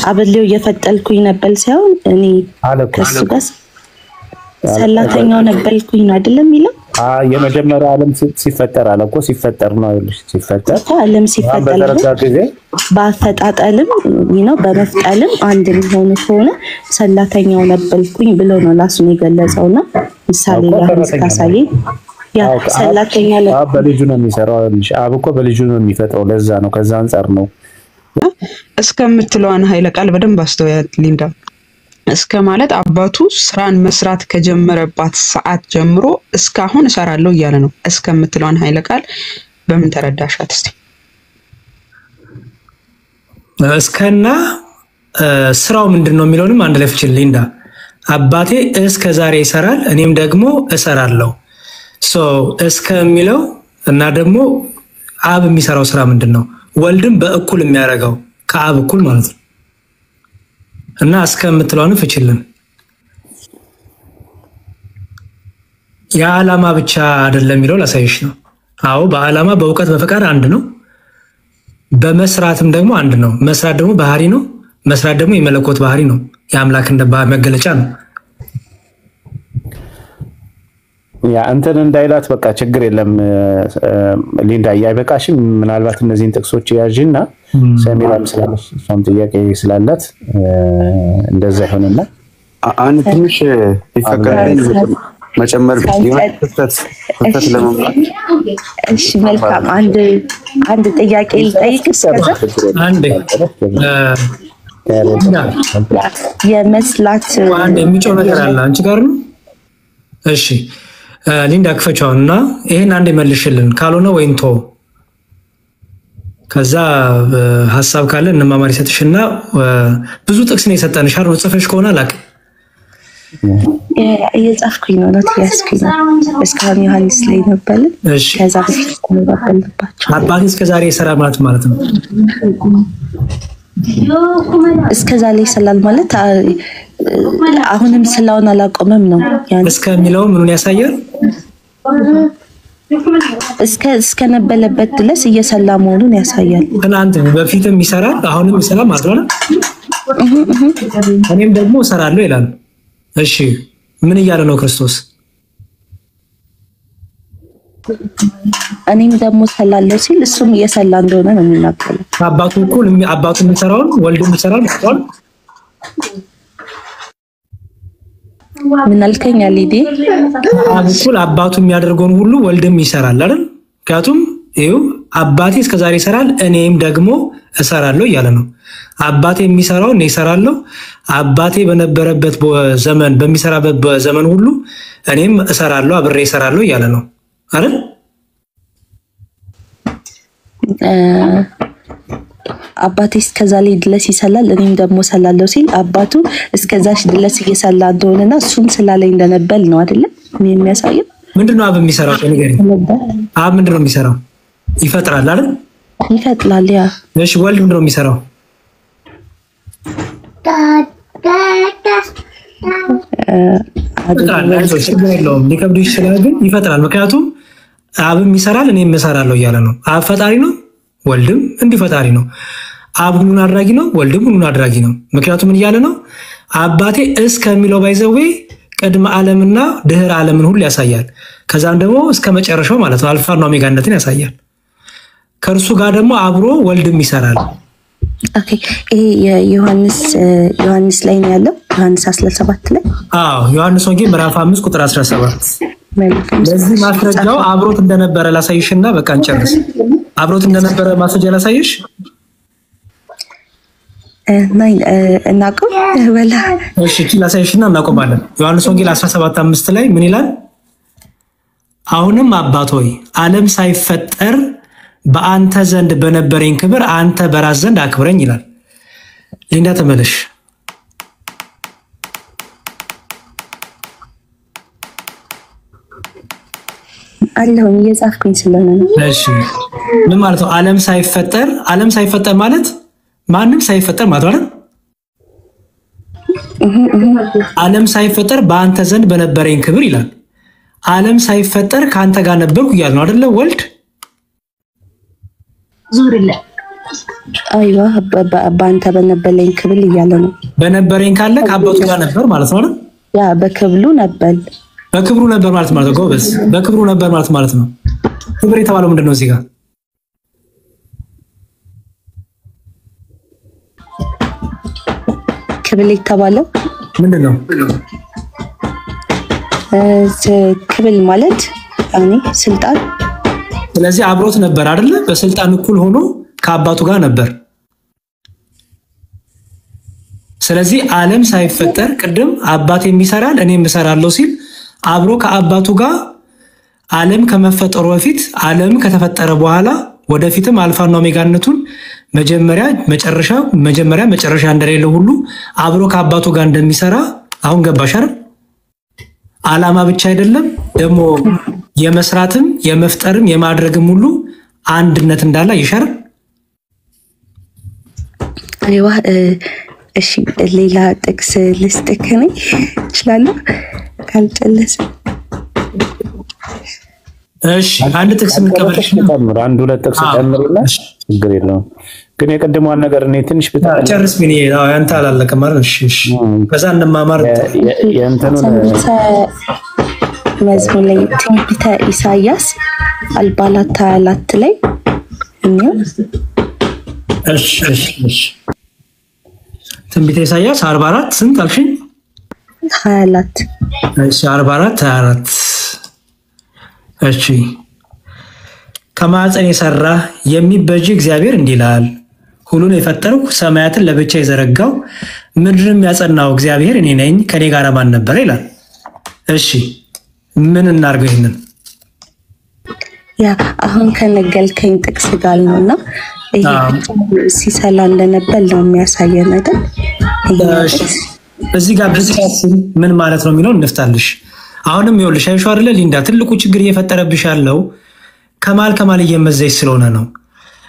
አብሌው እየፈጠልኩኝ ነበር ሲያው እኔ ከሱ ጋር ሰላተኛው ነበርኩኝ አይደለም ይላል የመጀመሪያ ዓለም ሲፈጠር አለኮ ሲፈጠር ነው አይልሽ ሲፈጠር ዓለም ሲፈጠር ባፈጣጣልም ነው በመፍጠልም አንድ ሊሆን ሆነ ሰላተኛው ነበርኩኝ ብሎ ነው ላስሙ የገለጸውና ምሳሌ ያሳይ ያ ሰላተኛ በልጁ ነው የሚሰራው አይልሽ አብኮ በልጁ ነው የሚፈጥረው ለዛ ነው ከዛ አንፃር ነው እስከምትለዋን ኃይለ ቃል በደንብ አስተውያት ሊንዳ እስከ ማለት አባቱ ስራን መስራት ከጀመረባት ሰዓት ጀምሮ እስካሁን እሰራለሁ እያለ ነው እስከምትለዋን ኃይለ ቃል በምን ተረዳሻት እስቲ እስከና ስራው ምንድነው የሚለውንም አንድ ላይ ፍችል ሊንዳ አባቴ እስከ ዛሬ ይሰራል እኔም ደግሞ እሰራለሁ እስከሚለው እና ደግሞ አብ የሚሰራው ስራ ምንድነው ወልድም በእኩል የሚያረጋው ከአብ እኩል ማለት ነው እና እስከምትለውን ፍችልን ያላማ ብቻ አይደለም የሚለው ላሳይሽ ነው አዎ በአላማ በእውቀት በፈቃድ አንድ ነው በመስራትም ደግሞ አንድ ነው መስራት ደግሞ ባህሪ ነው መስራት ደግሞ የመለኮት ባህሪ ነው የአምላክ እንደ መገለጫ ነው ያ እንትን እንዳይላት በቃ ችግር የለም ሊንዳ ያይበቃሽም ምናልባት እነዚህን ጥቅሶች ያዥና ሰሚራም ስላለሽ ሷም ጥያቄ ስላላት እንደዛ ይሆንና አንድ ትንሽ ይፈቀደኝ መጨመር ፍተት ለማምጣት እሺ መልካም አንድ ጥያቄ ልጠይቅሽ አንዴ የመስላት አንዴ የሚጮህ ነገር አለ አንቺ ጋር ነው እሺ ሊንዳ ክፈቻውና ይሄን አንዴ መልሽልን ካልሆነ ወይንቶ ከዛ ሐሳብ ካለ እንማማር ይሰጥሽና ብዙ ጥቅስ ነው የሰጠንሽ አር ጽፈሽ ከሆነ አላቅ የጻፍኩኝ ነው ነው ያስኩኝ እስካሁን ዮሐንስ ላይ ነበር ከዛ በፊት አባቴ እስከዛሬ የሰራ ማለት ነው እስከዛሬ ይሰላል ማለት አሁንም ስላውን አላቆመም ነው ያን እስከሚለው ምኑን ያሳያል እስከ ነበለበት ድረስ እየሰላ መሆኑን ያሳያል ትናንት በፊትም ይሰራል አሁንም ይሰራል ማለት ነው እኔም ደግሞ እሰራለሁ ይላል እሺ ምን ይያለ ነው ክርስቶስ እኔም ደግሞ ሰላለው ሲል እሱም እየሰላ እንደሆነ ነው የሚናገረው አባቱ እኩል አባቱ የሚሰራውን ወልዱም ይሰራል ማለት ምን አልከኝ አሊዲ እኩል አባቱ የሚያደርገውን ሁሉ ወልድም ይሰራል አይደል ምክንያቱም ይኸው አባቴ እስከዛሬ ይሰራል እኔም ደግሞ እሰራለሁ እያለ ነው አባቴ የሚሰራው እኔ እሰራለሁ አባቴ በነበረበት ዘመን በሚሰራበት ዘመን ሁሉ እኔም እሰራለሁ አብሬ እሰራለሁ እያለ ነው አይደል አባቴ እስከዛሬ ድረስ ይሰላል እኔም ደግሞ ሰላለው ሲል አባቱ እስከዛሽ ድረስ እየሰላ እንደሆነና እሱም ስላለኝ እንደነበር ነው አይደል የሚያሳየው ምንድነው አብ የሚሰራው ንገሪኝ አብ ምንድነው የሚሰራው ይፈጥራል አይደል ይፈጥራል ያ እሺ ወልድ ምንድነው የሚሰራው ሊከብዱ ይችላል ግን ይፈጥራል ምክንያቱም አብም ይሰራል እኔም እሰራለሁ እያለ ነው አብ ፈጣሪ ነው ወልድም እንዲህ ፈጣሪ ነው አብ ሁሉን አድራጊ ነው ወልድም ሁሉን አድራጊ ነው ምክንያቱም ምን ይያለ ነው አባቴ እስከሚለው ባይዘዌ ቅድመ ዓለምና ድህረ ዓለምን ሁሉ ያሳያል ከዛም ደግሞ እስከ መጨረሻው ማለት ነው አልፋና ኦሜጋነትን ያሳያል ከርሱ ጋር ደግሞ አብሮ ወልድም ይሰራል ኦኬ ዮሐንስ ላይ ነው ያለው ዮሐንስ 17 ላይ ዮሐንስ ወንጌል ምዕራፍ 5 ቁጥር 17 ለዚህ ማስረጃው አብሮት እንደነበረ ላሳይሽና በቃ እንጨርስ አብሮት እንደነበረ ማስረጃ ላሳይሽ ናይ እናቆም ወላ እሺ ላሳይሽና እናቆማለን ዮሐንስ ወንጌል 17:5 ላይ ምን ይላል አሁንም አባት ሆይ ዓለም ሳይፈጠር በአንተ ዘንድ በነበረኝ ክብር አንተ በራስ ዘንድ አክብረኝ ይላል ሊንዳ ተመለሽ አለሁ እየጻፍኩኝ ስለሆነ ነው እሺ ምን ማለት ነው ዓለም ሳይፈጠር ማለት ማንም ሳይፈጠር ማለት ነው ዓለም ሳይፈጠር በአንተ ዘንድ በነበረኝ ክብር ይላል ዓለም ሳይፈጠር ካንተ ጋር ነበርኩ ይላል ነው አይደለ ወልድ ዙርለ አይዋ በአንተ በነበረኝ ክብል እያለ ነው። በነበረኝ ካለ ከአባቱ ጋር ነበር ማለት ነው። ያ በክብሉ ነበር። በክብሩ ነበር ማለት ነው። ጎበዝ በክብሩ ነበር ማለት ነው። ክብር የተባለው ምንድነው እዚህ ጋር? ክብል የተባለው ምንድነው? ክብል ማለት ያኔ ስልጣን። ስለዚህ አብሮት ነበር አይደለ? በስልጣን እኩል ሆኖ ከአባቱ ጋር ነበር። ስለዚህ ዓለም ሳይፈጠር ቅድም አባቴ የሚሰራል እኔም እሰራለሁ ሲል አብሮ ከአባቱ ጋር ዓለም ከመፈጠሩ በፊት ዓለም ከተፈጠረ በኋላ ወደፊትም አልፋና ኦሜጋነቱን መጀመሪያ መጨረሻ እንደሌለው ሁሉ አብሮ ከአባቱ ጋር እንደሚሰራ አሁን ገባሽ አይደል? ዓላማ ብቻ አይደለም ደግሞ የመስራትም የመፍጠርም የማድረግም ሁሉ አንድነት እንዳለ ይሻር። አይዋ እሺ ሌላ ጥቅስ ልስጥክ ነኝ እችላለሁ ካልጨለሰ እሺ አንድ ጥቅስ እንቀበልሽ ነው። አንድ ሁለት ጥቅስ ጨምሩና ችግር የለውም። ግን የቀደመውን ነገር እኔ ትንሽ ጨርስ ምን ይላል? አንተ አላለቀም አይደል? እሺ ከዛ እንማማር የእንተኑን መዝሙር ላይ ትንቢተ ኢሳይያስ 44 ላይ እሺ ትንቢተ ኢሳይያስ 44 ስንት አልሽኝ? 24 እሺ 44 እሺ ከማዕፀን የሰራ የሚበጅ እግዚአብሔር እንዲህ ይላል፣ ሁሉን የፈጠረው ሰማያትን ለብቻ የዘረጋው ምድርም ያጸናው እግዚአብሔር እኔ ነኝ፣ ከኔ ጋር ማን ነበር ይላል። እሺ ምን እናርገው? ይሄንን ያ አሁን ከነገልከኝ ጥቅስ ጋር ነውና ይሄ ሲሰላ እንደነበር ነው የሚያሳየን አይደል? እዚህ ጋር ምን ማለት ነው የሚለው እንፍታልሽ። አሁንም ይኸውልሽ አይሻው አይደለ ሊንዳ፣ ትልቁ ችግር እየፈጠረብሽ ያለው ከማል እየመዘሽ ስለሆነ ነው።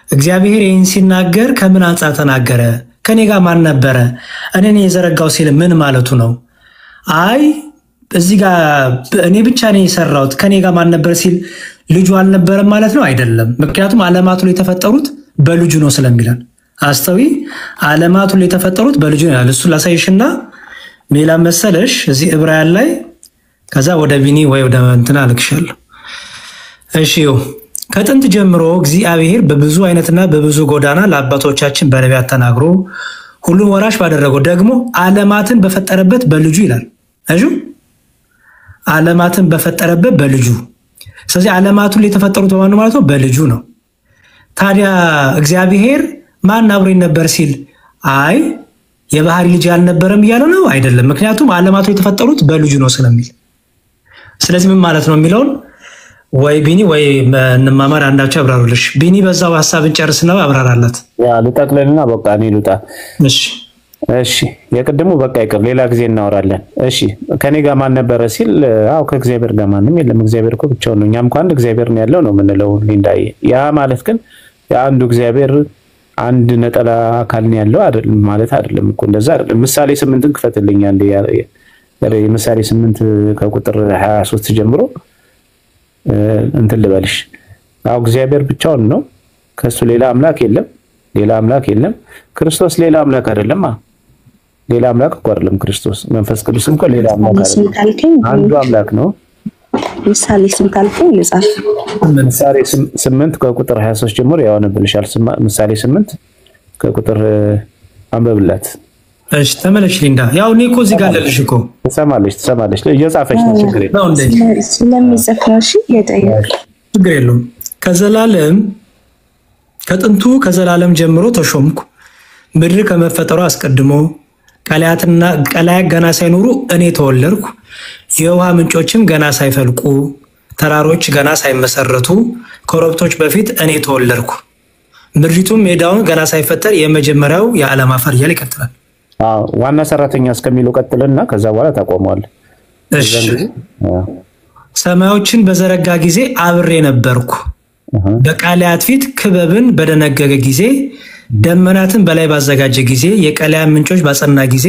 እግዚአብሔር ይህን ሲናገር ከምን አንጻር ተናገረ? ከኔ ጋር ማን ነበረ? እኔን የዘረጋው ሲል ምን ማለቱ ነው? አይ እዚህ ጋር እኔ ብቻ ነኝ የሰራሁት ከኔ ጋር ማን ነበር ሲል ልጁ አልነበረም ማለት ነው? አይደለም። ምክንያቱም ዓለማቱ ላይ የተፈጠሩት በልጁ ነው ስለሚለን አስተዊ ዓለማቱ ላይ የተፈጠሩት በልጁ ነው ይላል። እሱ ላሳይሽና ሜላ መሰለሽ እዚህ ዕብራውያን ላይ ከዛ ወደ ቢኒ ወይ ወደ እንትና ልክሻለሁ። እሺ ከጥንት ጀምሮ እግዚአብሔር በብዙ አይነትና በብዙ ጎዳና ለአባቶቻችን በነቢያት ተናግሮ ሁሉን ወራሽ ባደረገው ደግሞ ዓለማትን በፈጠረበት በልጁ ይላል። እሺ ዓለማትን በፈጠረበት በልጁ። ስለዚህ ዓለማቱን የተፈጠሩት በማን ማለት ነው? በልጁ ነው። ታዲያ እግዚአብሔር ማን አብሮኝ ነበር ሲል አይ የባህሪ ልጅ አልነበረም እያለ ነው? አይደለም። ምክንያቱም ዓለማቱ የተፈጠሩት በልጁ ነው ስለሚል። ስለዚህ ምን ማለት ነው የሚለውን ወይ ቢኒ ወይ እንማማር አንዳቸው አብራሩልሽ። ቢኒ በዛው ሐሳብን ጨርስና አብራራላት። ያ ልጠቅለልና በቃ እኔ ልውጣ። እሺ የቀደሙ በቃ ይቅር፣ ሌላ ጊዜ እናወራለን። እሺ ከኔ ጋር ማን ነበረ ሲል አው ከእግዚአብሔር ጋር ማንም የለም፣ እግዚአብሔር እኮ ብቻውን ነው። እኛም እንኳን አንድ እግዚአብሔር ነው ያለው ነው የምንለው ሊንዳይ። ያ ማለት ግን የአንዱ እግዚአብሔር አንድ ነጠላ አካል ነው ያለው አይደለም ማለት አይደለም እኮ እንደዛ አይደለም። ምሳሌ 8ን ክፈትልኝ አንዴ። ምሳሌ 8 ከቁጥር 23 ጀምሮ እንትን ልበልሽ። አው እግዚአብሔር ብቻውን ነው፣ ከሱ ሌላ አምላክ የለም። ክርስቶስ ሌላ አምላክ አይደለም። ሌላ አምላክ እኮ አይደለም ክርስቶስ። መንፈስ ቅዱስም እኮ ሌላ አምላክ አይደለም፣ አንዱ አምላክ ነው። ምሳሌ 8 አልከኝ ልጻፍ። ምሳሌ 8 ከቁጥር 23 ጀምሮ ያወነብልሻል። ምሳሌ 8 ከቁጥር አንበብላት። እሺ ተመለሽ ሊንዳ። ያው እኔ እኮ እዚህ ጋር አለልሽ እኮ ትሰማለሽ እየጻፈች ነው። ችግር የለውም ስለሚጽፍ ነው። እሺ የጠየቅ ችግር የለውም። ከጥንቱ ከዘላለም ጀምሮ ተሾምኩ፣ ምድር ከመፈጠሩ አስቀድሞ ቀላያት ገና ሳይኖሩ እኔ ተወለድኩ፣ የውሃ ምንጮችም ገና ሳይፈልቁ፣ ተራሮች ገና ሳይመሰረቱ፣ ኮረብቶች በፊት እኔ ተወለድኩ፣ ምድሪቱም ሜዳውን ገና ሳይፈጠር የመጀመሪያው የዓለም አፈር እያለ ይቀጥላል። ዋና ሰራተኛ እስከሚለው ቀጥልና ከዛ በኋላ ታቆመዋል። እሺ ሰማዮችን በዘረጋ ጊዜ አብሬ ነበርኩ፣ በቃላያት ፊት ክበብን በደነገገ ጊዜ፣ ደመናትን በላይ ባዘጋጀ ጊዜ፣ የቀላያን ምንጮች ባጸና ጊዜ፣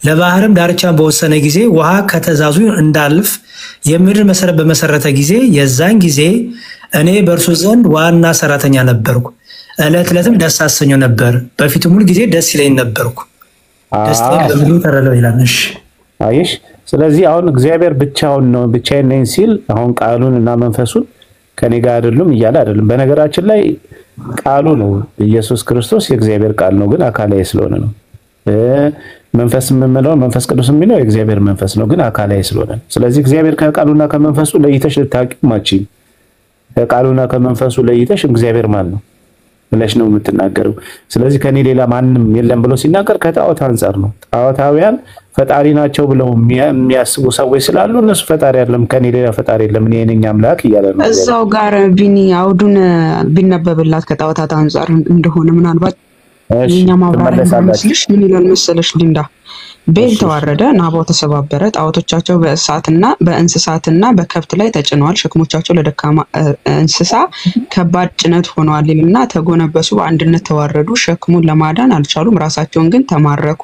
ለባህርም ዳርቻን በወሰነ ጊዜ፣ ውሃ ከተዛዙ እንዳልፍ የምድር መሰረት በመሰረተ ጊዜ፣ የዛን ጊዜ እኔ በእርሱ ዘንድ ዋና ሰራተኛ ነበርኩ፣ እለት እለትም ደስ አሰኘው ነበር በፊቱ ሙሉ ጊዜ ደስ ይለኝ ነበርኩ ደስታዬ በብዙ ተረለው ይላል እሺ አይሽ ስለዚህ አሁን እግዚአብሔር ብቻውን ነው ብቻዬን ነኝ ሲል አሁን ቃሉን እና መንፈሱን ከኔ ጋር አይደሉም ይያለ አይደለም በነገራችን ላይ ቃሉ ነው ኢየሱስ ክርስቶስ የእግዚአብሔር ቃል ነው ግን አካላዊ ስለሆነ ነው መንፈስ የምንለው መንፈስ ቅዱስ የሚለው የእግዚአብሔር መንፈስ ነው ግን አካላዊ ስለሆነ ስለዚህ እግዚአብሔር ከቃሉና ከመንፈሱ ለይተሽ ልታውቂው ማቺ ከቃሉና ከመንፈሱ ለይተሽ እግዚአብሔር ማን ነው ብለሽ ነው የምትናገረው ስለዚህ ከኔ ሌላ ማንንም የለም ብሎ ሲናገር ከጣዖት አንፃር ነው ጣዖታውያን ፈጣሪ ናቸው ብለው የሚያስቡ ሰዎች ስላሉ እነሱ ፈጣሪ አይደለም ከኔ ሌላ ፈጣሪ የለም እኔ ነኝ አምላክ ይያለ ነው እዛው ጋር ቢኒ አውዱን ቢነበብላት ከጣዖታት አንፃር እንደሆነ ምናልባት የኛ ማብራሪያ መስልሽ ምን ይላል መሰለሽ ሊንዳ ቤል ተዋረደ ናባው ተሰባበረ ጣዖቶቻቸው በእንስሳትና በከብት ላይ ተጭነዋል ሸክሞቻቸው ለደካማ እንስሳ ከባድ ጭነት ሆነዋልና ተጎነበሱ በአንድነት ተዋረዱ ሸክሙን ለማዳን አልቻሉም ራሳቸውን ግን ተማረኩ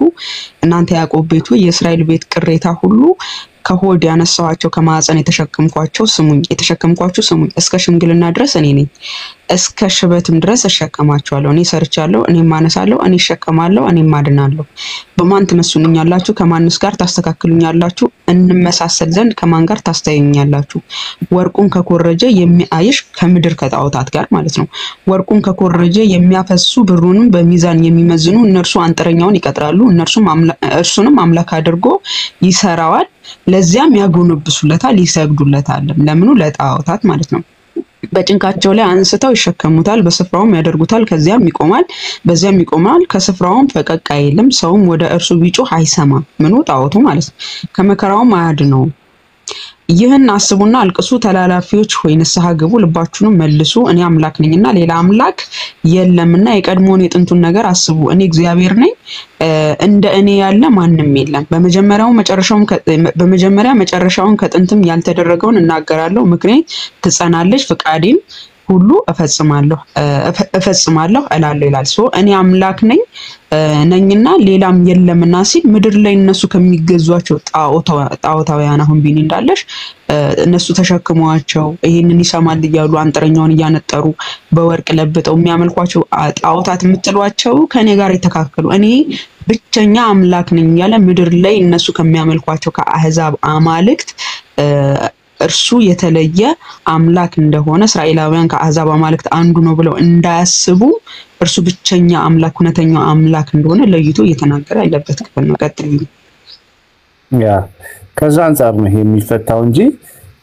እናንተ ያዕቆብ ቤቱ የእስራኤል ቤት ቅሬታ ሁሉ ከሆድ ያነሳዋቸው ከማዕፀን የተሸከምኳቸው ስሙኝ እስከ ሽምግልና ድረስ እኔ ነኝ እስከ ሽበትም ድረስ እሸከማቸዋለሁ እኔ ሰርቻለሁ እኔ ማነሳለሁ እኔ እሸከማለሁ እኔ ማድናለሁ በማን ትመስሉኛላችሁ ከማንስ ጋር ታስተካክሉኛላችሁ እንመሳሰል ዘንድ ከማን ጋር ታስተያዩኛላችሁ ወርቁን ከኮረጀ የሚያይሽ ከምድር ከጣዖታት ጋር ማለት ነው ወርቁን ከኮረጀ የሚያፈሱ ብሩንም በሚዛን የሚመዝኑ እነርሱ አንጥረኛውን ይቀጥራሉ እርሱንም አምላክ አድርጎ ይሰራዋል ለዚያም ያጎነብሱለታል ይሰግዱለታል ለምኑ ለጣዖታት ማለት ነው በጭንቃቸው ላይ አንስተው ይሸከሙታል በስፍራውም ያደርጉታል ከዚያም ይቆማል በዚያም ይቆማል ከስፍራውም ፈቀቅ አይልም ሰውም ወደ እርሱ ቢጮህ አይሰማም ምኑ ጣዖቱ ማለት ነው ከመከራውም አያድነው ይህን አስቡና አልቅሱ ተላላፊዎች ሆይ ንስሐ ግቡ ልባችሁንም መልሱ እኔ አምላክ ነኝና ሌላ አምላክ የለምና የቀድሞውን የጥንቱን ነገር አስቡ እኔ እግዚአብሔር ነኝ እንደ እኔ ያለ ማንንም የለም በመጀመሪያ መጨረሻውን ከጥንትም ያልተደረገውን እናገራለሁ ምክሬ ትጸናለች ፍቃዴም ሁሉ እፈጽማለሁ እላለሁ ይላል እኔ አምላክ ነኝና ሌላም የለምና ሲል ምድር ላይ እነሱ ከሚገዟቸው ጣዖታውያን አሁን ቢኒ እንዳለሽ እነሱ ተሸክመዋቸው ይሄንን ይሰማል እያሉ አንጥረኛውን እያነጠሩ በወርቅ ለብጠው የሚያመልኳቸው ጣዖታት የምትሏቸው ከኔ ጋር የተካከሉ እኔ ብቸኛ አምላክ ነኝ ያለ ምድር ላይ እነሱ ከሚያመልኳቸው ከአህዛብ አማልክት እርሱ የተለየ አምላክ እንደሆነ እስራኤላውያን ከአህዛብ አማልክት አንዱ ነው ብለው እንዳያስቡ እርሱ ብቸኛ አምላክ እውነተኛው አምላክ እንደሆነ ለይቶ እየተናገረ ያለበት ክፍል ነው ቀጥል ያ ከዛ አንፃር ነው የሚፈታው እንጂ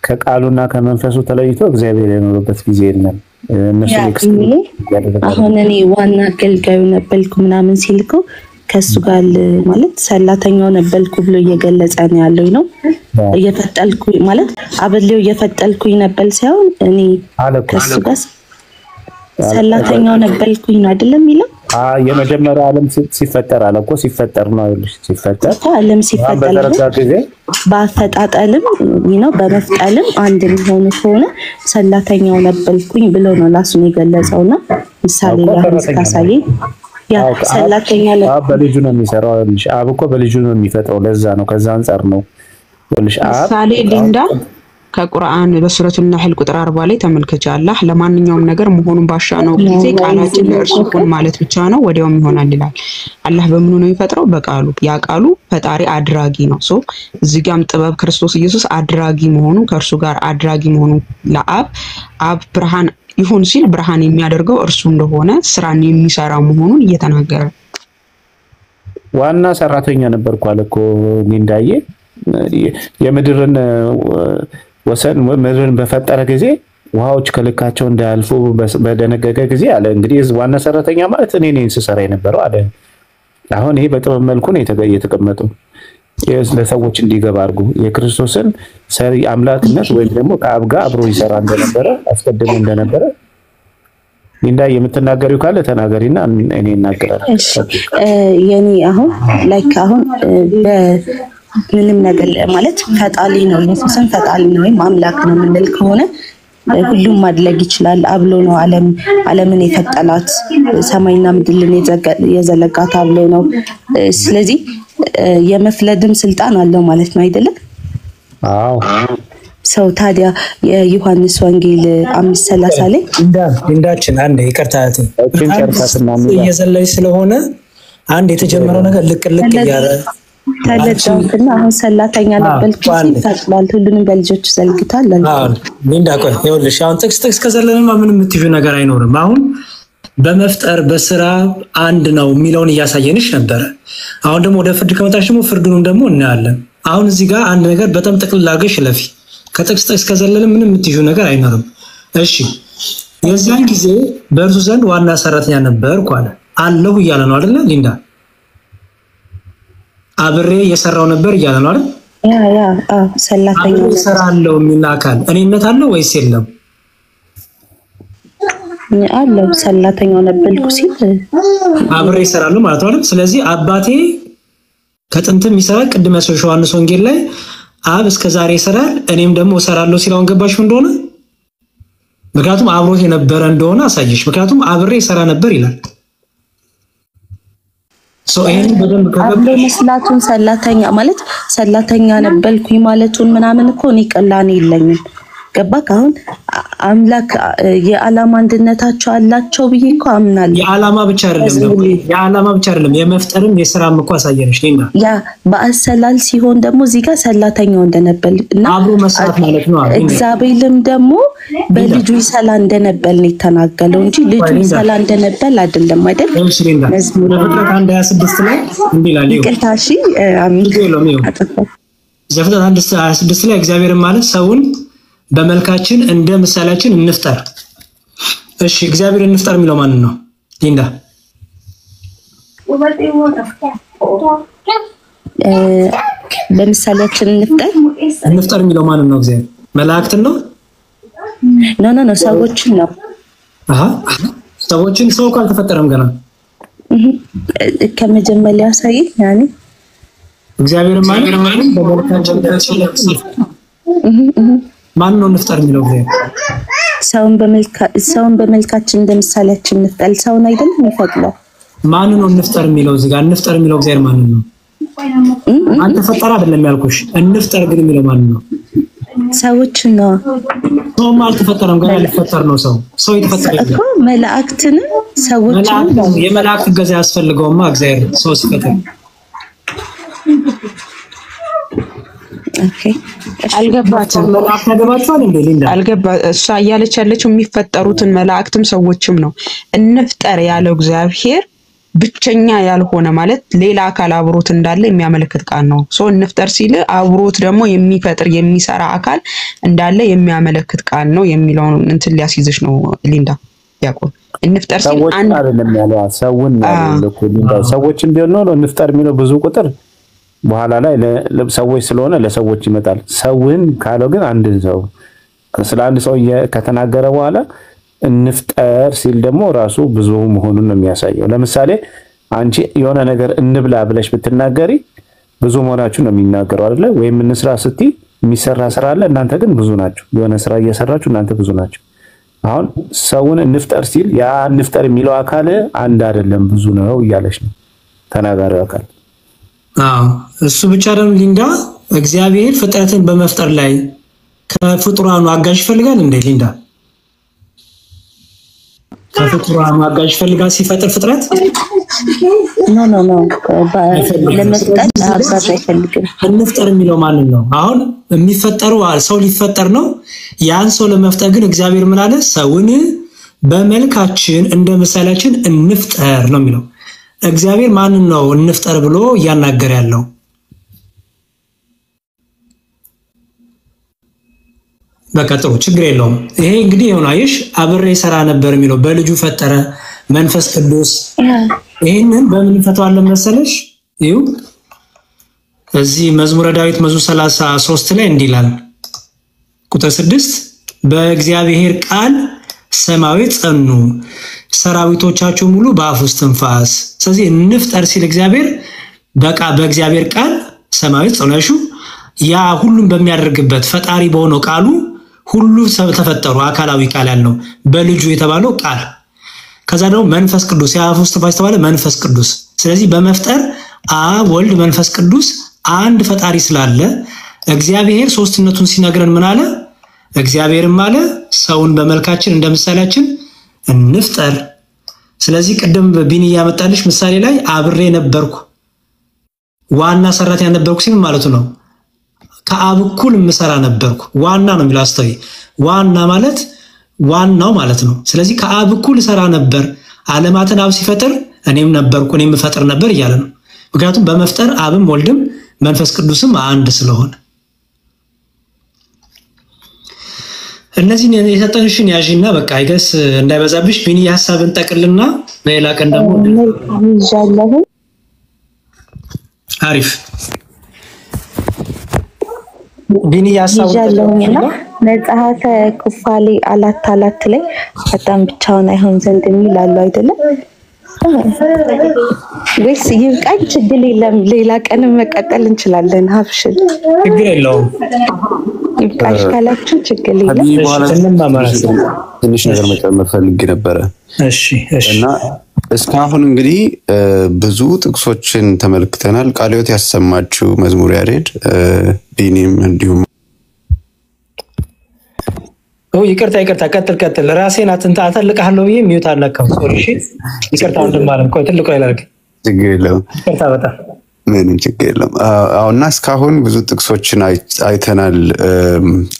ከቃሉና ከመንፈሱ ተለይቶ እግዚአብሔር የኖረበት ጊዜ የለም እነሱ አሁን እኔ ዋና አገልጋዩ ነበልኩ ምናምን ሲልከው ከሱ ጋር ማለት ሰላተኛው ነበልኩ ብሎ እየገለጸ ነው ያለው ነው እየፈጠልኩ ማለት አበሌው እየፈጠልኩኝ ነበር ሳይሆን እኔ ከሱ ጋር ሰላተኛው ነበልኩኝ ነው አይደለም ይላል የመጀመሪያው ዓለም ሲፈጠር አለኮ ሲፈጠር ነው አይልሽ ሲፈጠር ዓለም ሲፈጠር በአፈጣጠልም ነው በመፍጠልም አንድ ሆኖ ሆነ ሰላተኛው ነበልኩኝ ብሎ ነው ራሱን የገለጸውና ምሳሌ ያሳይ ያ ሰላተኛ በልጁ ነው የሚሰራው አብ እኮ በልጁ ነው የሚፈጥረው ለዛ ነው ከዛ አንፃር ነው ምሳሌ ሊንዳ ከቁርአን በሱረቱል ነህል ቁጥር 40 ላይ ተመልከቻለህ ለማንኛውም ነገር መሆኑን ባሻ ነው ጊዜ ቃላችን ለእርሱ ሆነ ማለት ብቻ ነው ወዲያውም ይሆናል ይላል አላህ በምኑ ነው የሚፈጥረው በቃሉ ያ ቃሉ ፈጣሪ አድራጊ ነው እዚህ ጋርም ጥበብ ክርስቶስ ኢየሱስ አድራጊ መሆኑን ከእርሱ ጋር አድራጊ መሆኑን ለአብ ብርሃን ይሁን ሲል ብርሃን የሚያደርገው እርሱ እንደሆነ ስራን የሚሰራ መሆኑን እየተናገረ ዋና ሰራተኛ ነበርኩ አለኮ ሊንዳዬ የምድርን ወሰን ምድርን በፈጠረ ጊዜ ውሃዎች ከልካቸው እንዳያልፉ በደነገገ ጊዜ አለ እንግዲህ ዋና ሰራተኛ ማለት እኔ ነኝ ስሰራ የነበረው አለ አሁን ይሄ በጥበብ መልኩ ነው የተቀመጠው ለሰዎች እንዲገባ አድርጉ የክርስቶስን ሰሪ አምላክነት ወይም ደግሞ ከአብ ጋር አብሮ ይሰራ እንደነበረ አስቀድሞ እንደነበረ ሊንዳ የምትናገሪው ካለ ተናገሪና እኔ እናገራለሁ የኔ አሁን ላይክ አሁን ምንም ነገር ማለት ፈጣሪ ነው ኢየሱስን ፈጣሪ ነው ወይም አምላክ ነው ምንል ከሆነ ሁሉም ማድረግ ይችላል አብሎ ነው ዓለምን የፈጠላት ሰማይና ምድርን የዘለጋት አብሎ ነው ስለዚህ የመፍለድም ስልጣን አለው ማለት ነው አይደለም አዎ ሰው ታዲያ የዮሐንስ ወንጌል 5:30 ላይ እንዳችን አንዴ ይቅርታት እየዘለች ስለሆነ አንድ የተጀመረው ነገር ልቅ እያለ ተለጣውና አሁን ሰላተኛ ነበልኩ ታጥሏል ሁሉንም በልጆቹ ዘልግታል አሁን ሊንዳ ቆይ ይኸውልሽ አሁን ጥቅስ ከዘለለማ ምንም የምትዩ ነገር አይኖርም አሁን በመፍጠር በስራ አንድ ነው የሚለውን እያሳየንሽ ነበር አሁን ደግሞ ወደ ፍርድ ከመጣሽ ደግሞ ፍርዱንም ደግሞ እናያለን አሁን እዚህ ጋር አንድ ነገር በጣም ጥቅል አድርገሽ ለፊ ከጥቅስ ከዘለለ ምንም የምትዩ ነገር አይኖርም እሺ የዛን ጊዜ በእርሱ ዘንድ ዋና ሰራተኛ ነበርኩ አለሁ እያለ ነው አይደል ሊንዳ አብሬ የሰራው ነበር እያለ ነው አይደል ያ ሰላተኛ ሰራለው የሚል አካል እኔነት አለው ወይስ የለም አለው ሰላተኛው ነበልኩ ሲል አብሬ ይሰራሉ ማለት ነው ስለዚህ አባቴ ከጥንትም ይሰራል ቅድመ ዮሐንስ ወንጌል ላይ አብ እስከ ዛሬ ይሰራል እኔም ደግሞ እሰራለሁ ሲላውን ገባሽ እንደሆነ ምክንያቱም አብሮት የነበረ እንደሆነ አሳየሽ ምክንያቱም አብሬ ይሰራ ነበር ይላል ይሄን በደንብ ከገባሽ መስላቱን ሰላተኛ ማለት ሰላተኛ ነበልኩኝ ማለቱን ምናምን እኮ እኔ ቀላኔ የለኝም ገባክ አሁን አምላክ የዓላማ አንድነታቸው አላቸው ብዬ እኮ አምናለሁ የዓላማ ብቻ አይደለም የመፍጠርም የሥራም እኮ አሳየንሽ ሊና ያ በአሰላል ሲሆን ደግሞ እዚህ ጋር ሰላተኛው እንደነበል እና አብሮ መስራት ማለት ነው እግዚአብሔርም ደግሞ በልጁ ይሰላ እንደነበል ነው የተናገለው እንጂ ልጁ ይሰላ እንደነበል አይደለም አይደል መዝሙር ዘፍጥረት 1:26 ላይ እንዲላል ይቅርታሺ አሚን ዘፍጥረት 1:26 ላይ እግዚአብሔር ማለት ሰውን በመልካችን እንደ ምሳሌያችን እንፍጠር እሺ እግዚአብሔር እንፍጠር የሚለው ማን ነው ሊንዳ በምሳሌያችን እንፍጠር የሚለው ማን ነው እግዚአብሔር መላእክትን ነው ኖ ሰዎችን ነው ሰዎችን ሰው ካልተፈጠረም ገና ከመጀመሪያው ሳይ ያኔ እግዚአብሔር ማለት በመልካችን ማን ነው እንፍጠር የሚለው ሰውን በመልካችን እንደምሳሌያችን እንፍጠር ሰውን አይደል የሚፈጥረው ማን ነው እንፍጠር የሚለው እዚህ ጋር እንፍጠር የሚለው እግዚአብሔር ማን ነው አንተ ፈጠራ አይደለም ያልኩሽ እንፍጠር ግን የሚለው ማን ነው ሰዎች ነው ሰው አልተፈጠረም ገና ሊፈጠር ነው ሰው የተፈጠረ እኮ መላእክትን ሰዎች ነው የመላእክት ገዛ ያስፈልገውማ እግዚአብሔር ሰው ሲፈጠር ኦኬ አልገባችም አልገባ እሷ እያለች ያለችው የሚፈጠሩትን መላእክትም ሰዎችም ነው እንፍጠር ያለው እግዚአብሔር ብቸኛ ያልሆነ ማለት ሌላ አካል አብሮት እንዳለ የሚያመለክት ቃል ነው እንፍጠር ሲል አብሮት ደግሞ የሚፈጥር የሚሰራ አካል እንዳለ የሚያመለክት ቃል ነው የሚለውን እንትን ሊያስይዝሽ ነው ሊንዳ ያቆም እንፍጠር ሲል አንድ አይደለም ያለው ሰውን ነው ሊንዳ ሰዎችን ቢሆን ነው እንፍጠር የሚለው ብዙ ቁጥር በኋላ ላይ ለሰዎች ስለሆነ ለሰዎች ይመጣል ሰውን ካለው ግን አንድ ሰው ስለ አንድ ሰው ከተናገረ በኋላ እንፍጠር ሲል ደግሞ ራሱ ብዙ መሆኑን ነው የሚያሳየው ለምሳሌ አንቺ የሆነ ነገር እንብላ ብለሽ ብትናገሪ ብዙ መሆናችሁ ነው የሚናገረው አይደል ወይም እንስራ ስቲ የሚሰራ ስራ አለ እናንተ ግን ብዙ ናችሁ የሆነ ስራ እየሰራችሁ እናንተ ብዙ ናችሁ አሁን ሰውን እንፍጠር ሲል ያ እንፍጠር የሚለው አካል አንድ አይደለም ብዙ ነው እያለሽ ነው ተናጋሪው አካል እሱ ብቻ አይደለም ሊንዳ እግዚአብሔር ፍጥረትን በመፍጠር ላይ ከፍጡራኑ አጋዥ ይፈልጋል እንዴ ሊንዳ ከፍጡራኑ አጋዥ ይፈልጋል ሲፈጥር ፍጥረት ኖ ለመፍጠር አጋዥ አይፈልግም እንፍጠር የሚለው ማንን ነው አሁን የሚፈጠረው ሰው ሊፈጠር ነው ያን ሰው ለመፍጠር ግን እግዚአብሔር ምን አለ ሰውን በመልካችን እንደ ምሳሌያችን እንፍጠር ነው የሚለው እግዚአብሔር ማንን ነው እንፍጠር ብሎ ያናገር ያለው በቀጥሩ ችግር የለውም ይሄ እንግዲህ የሆናይሽ አብሬ ሰራ ነበር የሚለው በልጁ ፈጠረ መንፈስ ቅዱስ ይሄንን በምን ፈቷል መሰለሽ ይው እዚህ መዝሙረ ዳዊት መዝሙር 33 ላይ እንዲላል ቁጥር 6 በእግዚአብሔር ቃል ሰማያዊ ጸኑ ሰራዊቶቻቸው ሙሉ በአፍ ውስጥ እንፋስ ስለዚህ እንፍጠር ሲል እግዚአብሔር በቃ በእግዚአብሔር ቃል ሰማያዊ ጸናሹ ያ ሁሉም በሚያደርግበት ፈጣሪ በሆነው ቃሉ ሁሉ ተፈጠሩ አካላዊ ቃል ያለው በልጁ የተባለው ቃል ከዛ ደግሞ መንፈስ ቅዱስ የአፍ ውስጥ እንፋስ ተባለ መንፈስ ቅዱስ ስለዚህ በመፍጠር አብ ወልድ መንፈስ ቅዱስ አንድ ፈጣሪ ስላለ እግዚአብሔር ሶስትነቱን ሲነግረን ምን አለ እግዚአብሔርም አለ ሰውን በመልካችን እንደምሳሌያችን እንፍጠር። ስለዚህ ቅድም ቢኒ ያመጣልሽ ምሳሌ ላይ አብሬ ነበርኩ ዋና ሰራተኛ ነበርኩ ሲል ማለቱ ነው። ከአብ እኩል ምሰራ ነበርኩ ዋና ነው የሚለው አስተውይ። ዋና ማለት ዋናው ማለት ነው። ስለዚህ ከአብ እኩል ሰራ ነበር ዓለማትን አብ ሲፈጥር እኔም ነበርኩ እኔም ፈጥር ነበር እያለ ነው። ምክንያቱም በመፍጠር አብም ወልድም መንፈስ ቅዱስም አንድ ስለሆነ እነዚህን የሰጠንሽን ያዢና በቃ አይገስ እንዳይበዛብሽ ቢኒ ሐሳብን ጠቅልና በሌላ ቀን ደግሞ ይዣለሁ። አሪፍ ቢኒ ሐሳብ ይዣለሁና መጽሐፈ ኩፋሌ 4 ላይ በጣም ብቻውን አይሆን ዘንድ የሚላሉ አይደለም ወይስ ይብቃኝ? ችግር የለም ሌላ ቀን መቀጠል እንችላለን። ሀብሽን ችግር የለውም። ይብቃሽ ካላችሁ ችግር የለም። ትንሽ ነገር መጨመር ፈልጌ ነበረ። እሺ እና እስካሁን እንግዲህ ብዙ ጥቅሶችን ተመልክተናል። ቃለ ሕይወት ያሰማችሁ መዝሙር ያሬድ ቢኒም እንዲሁም ይቅርታ ቀጥል ራሴን አተልቅሃለሁ ብዬ ሚውት አልነካው። ሶሪ እሺ ይቅርታ ወንድማለም ቆይ ትልቁ አይላርክ ችግር የለውም። ይቅርታ በጣም ምንም ችግር የለም። አሁንና እስካሁን ብዙ ጥቅሶችን አይተናል።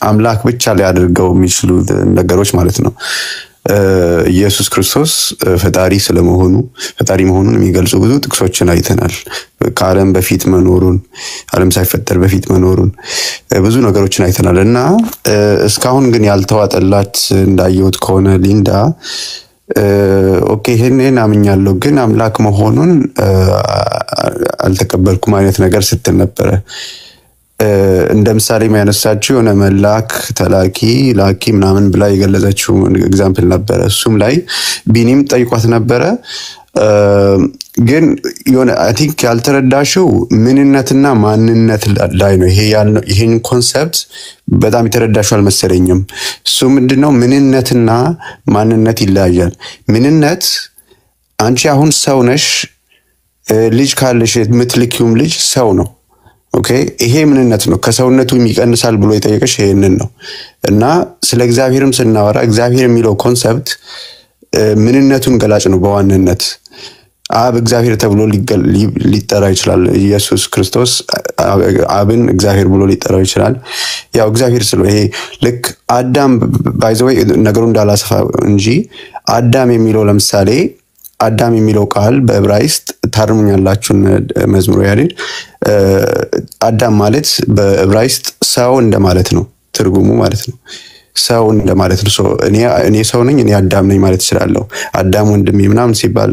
አምላክ ብቻ ሊያደርገው የሚችሉ ነገሮች ማለት ነው። ኢየሱስ ክርስቶስ ፈጣሪ መሆኑን የሚገልጹ ብዙ ጥቅሶችን አይተናል። ከዓለም በፊት መኖሩን፣ ዓለም ሳይፈጠር በፊት መኖሩን ብዙ ነገሮችን አይተናል እና እስካሁን ግን ያልተዋጠላት እንዳየሁት ከሆነ ሊንዳ ኦኬ ይሄንን አምኛለሁ ግን አምላክ መሆኑን አልተቀበልኩም አይነት ነገር ስትል ነበረ። እንደ ምሳሌ የሚያነሳችው የሆነ መልአክ ላኪ ምናምን ብላ የገለጸችው ኤግዛምፕል ነበረ። እሱም ላይ ቢኒም ጠይቋት ነበረ። ግን የሆነ አይ ቲንክ ያልተረዳሽው ምንነትና ማንነት ላይ ነው። ይሄን ኮንሰፕት በጣም የተረዳሽው አልመሰለኝም። እሱ ምንድነው ምንነትና ማንነት ይለያያል። ምንነት አንቺ አሁን ሰው ነሽ፣ ልጅ ካለሽ የምትልኪውም ልጅ ሰው ነው። ኦኬ ይሄ ምንነት ነው። ከሰውነቱ የሚቀንሳል ብሎ የጠየቀሽ ይሄንን ነው። እና ስለ እግዚአብሔርም ስናወራ እግዚአብሔር የሚለው ኮንሰፕት ምንነቱን ገላጭ ነው። በዋንነት አብ እግዚአብሔር ተብሎ ሊጠራ ይችላል። ኢየሱስ ክርስቶስ አብን እግዚአብሔር ብሎ ሊጠራው ይችላል። ያው እግዚአብሔር ስለ ይሄ ልክ አዳም ባይዘው ነገሩ እንዳላሰፋ እንጂ አዳም የሚለው ለምሳሌ አዳም የሚለው ቃል በዕብራይስጥ ታርሙኛላችሁ መዝሙር ያሬድ አዳም ማለት በዕብራይስጥ ሰው እንደማለት ነው። ትርጉሙ ማለት ነው ሰው እንደማለት ነው። እኔ ሰው ነኝ እኔ አዳም ነኝ ማለት እችላለሁ። አዳም ወንድሜ ምናምን ሲባል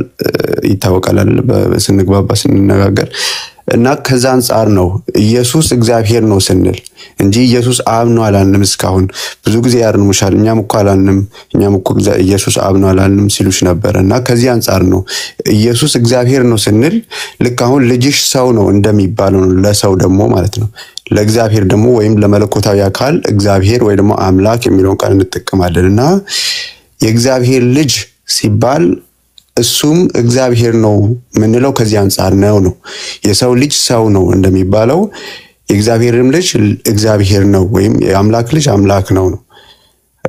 ይታወቃል አይደል በስንግባባ ስንነጋገር እና ከዛ አንፃር ነው ኢየሱስ እግዚአብሔር ነው ስንል እንጂ ኢየሱስ አብ ነው አላልንም። እስካሁን ብዙ ጊዜ ያርሙሻል እኛም እኮ አላልንም እኛም እኮ ኢየሱስ አብ ነው አላልንም ሲሉሽ ነበር። እና ከዚህ አንፃር ነው ኢየሱስ እግዚአብሔር ነው ስንል ልክ አሁን ልጅሽ ሰው ነው እንደሚባለው ነው ለሰው ደግሞ ማለት ነው። ለእግዚአብሔር ደግሞ ወይም ለመለኮታዊ አካል እግዚአብሔር ወይ ደግሞ አምላክ የሚለውን ቃል እንጠቀማለን። እና የእግዚአብሔር ልጅ ሲባል እሱም እግዚአብሔር ነው ምንለው ከዚህ አንፃር ነው። የሰው ልጅ ሰው ነው እንደሚባለው የእግዚአብሔርም ልጅ እግዚአብሔር ነው ወይም የአምላክ ልጅ አምላክ ነው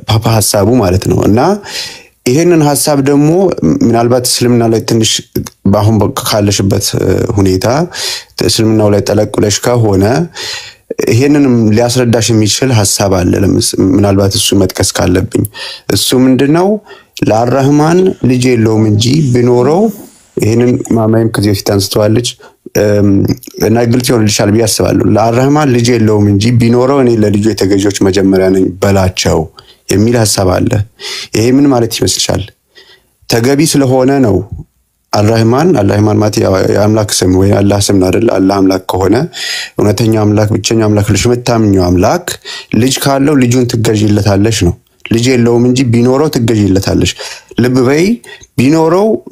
ፓፓ ሐሳቡ ማለት ነው። እና ይሄንን ሐሳብ ደግሞ ምናልባት እስልምና ላይ ትንሽ ባሁን ካለሽበት ሁኔታ እስልምናው ላይ ጠለቅለሽ ከሆነ ይሄንንም ሊያስረዳሽ የሚችል ሐሳብ አለ። ምናልባት እሱ መጥቀስ ካለብኝ እሱ ምንድነው ለአራህማን ልጅ የለውም እንጂ ቢኖረው ይሄንን ማማይም ከዚህ በፊት አንስተዋለች እና ግልጽ ይሆንልሻል ብዬ አስባለሁ። ለአራህማን ልጅ የለውም እንጂ ቢኖረው እኔ ለልጁ የተገዦች መጀመሪያ ነኝ በላቸው የሚል ሐሳብ አለ። ይሄ ምን ማለት ይመስልሻል? ተገቢ ስለሆነ ነው። አራህማን ማለት የአምላክ ስም ወይ አላህ ስም አይደል? አላህ አምላክ ከሆነ እውነተኛ አምላክ ብቸኛ አምላክ ልጅ የምታምኚው አምላክ ልጅ ካለው ልጁን ትገዢለታለሽ ነው። ልጅ የለውም እንጂ ቢኖረው ትገዢለታለሽ። ልብ በይ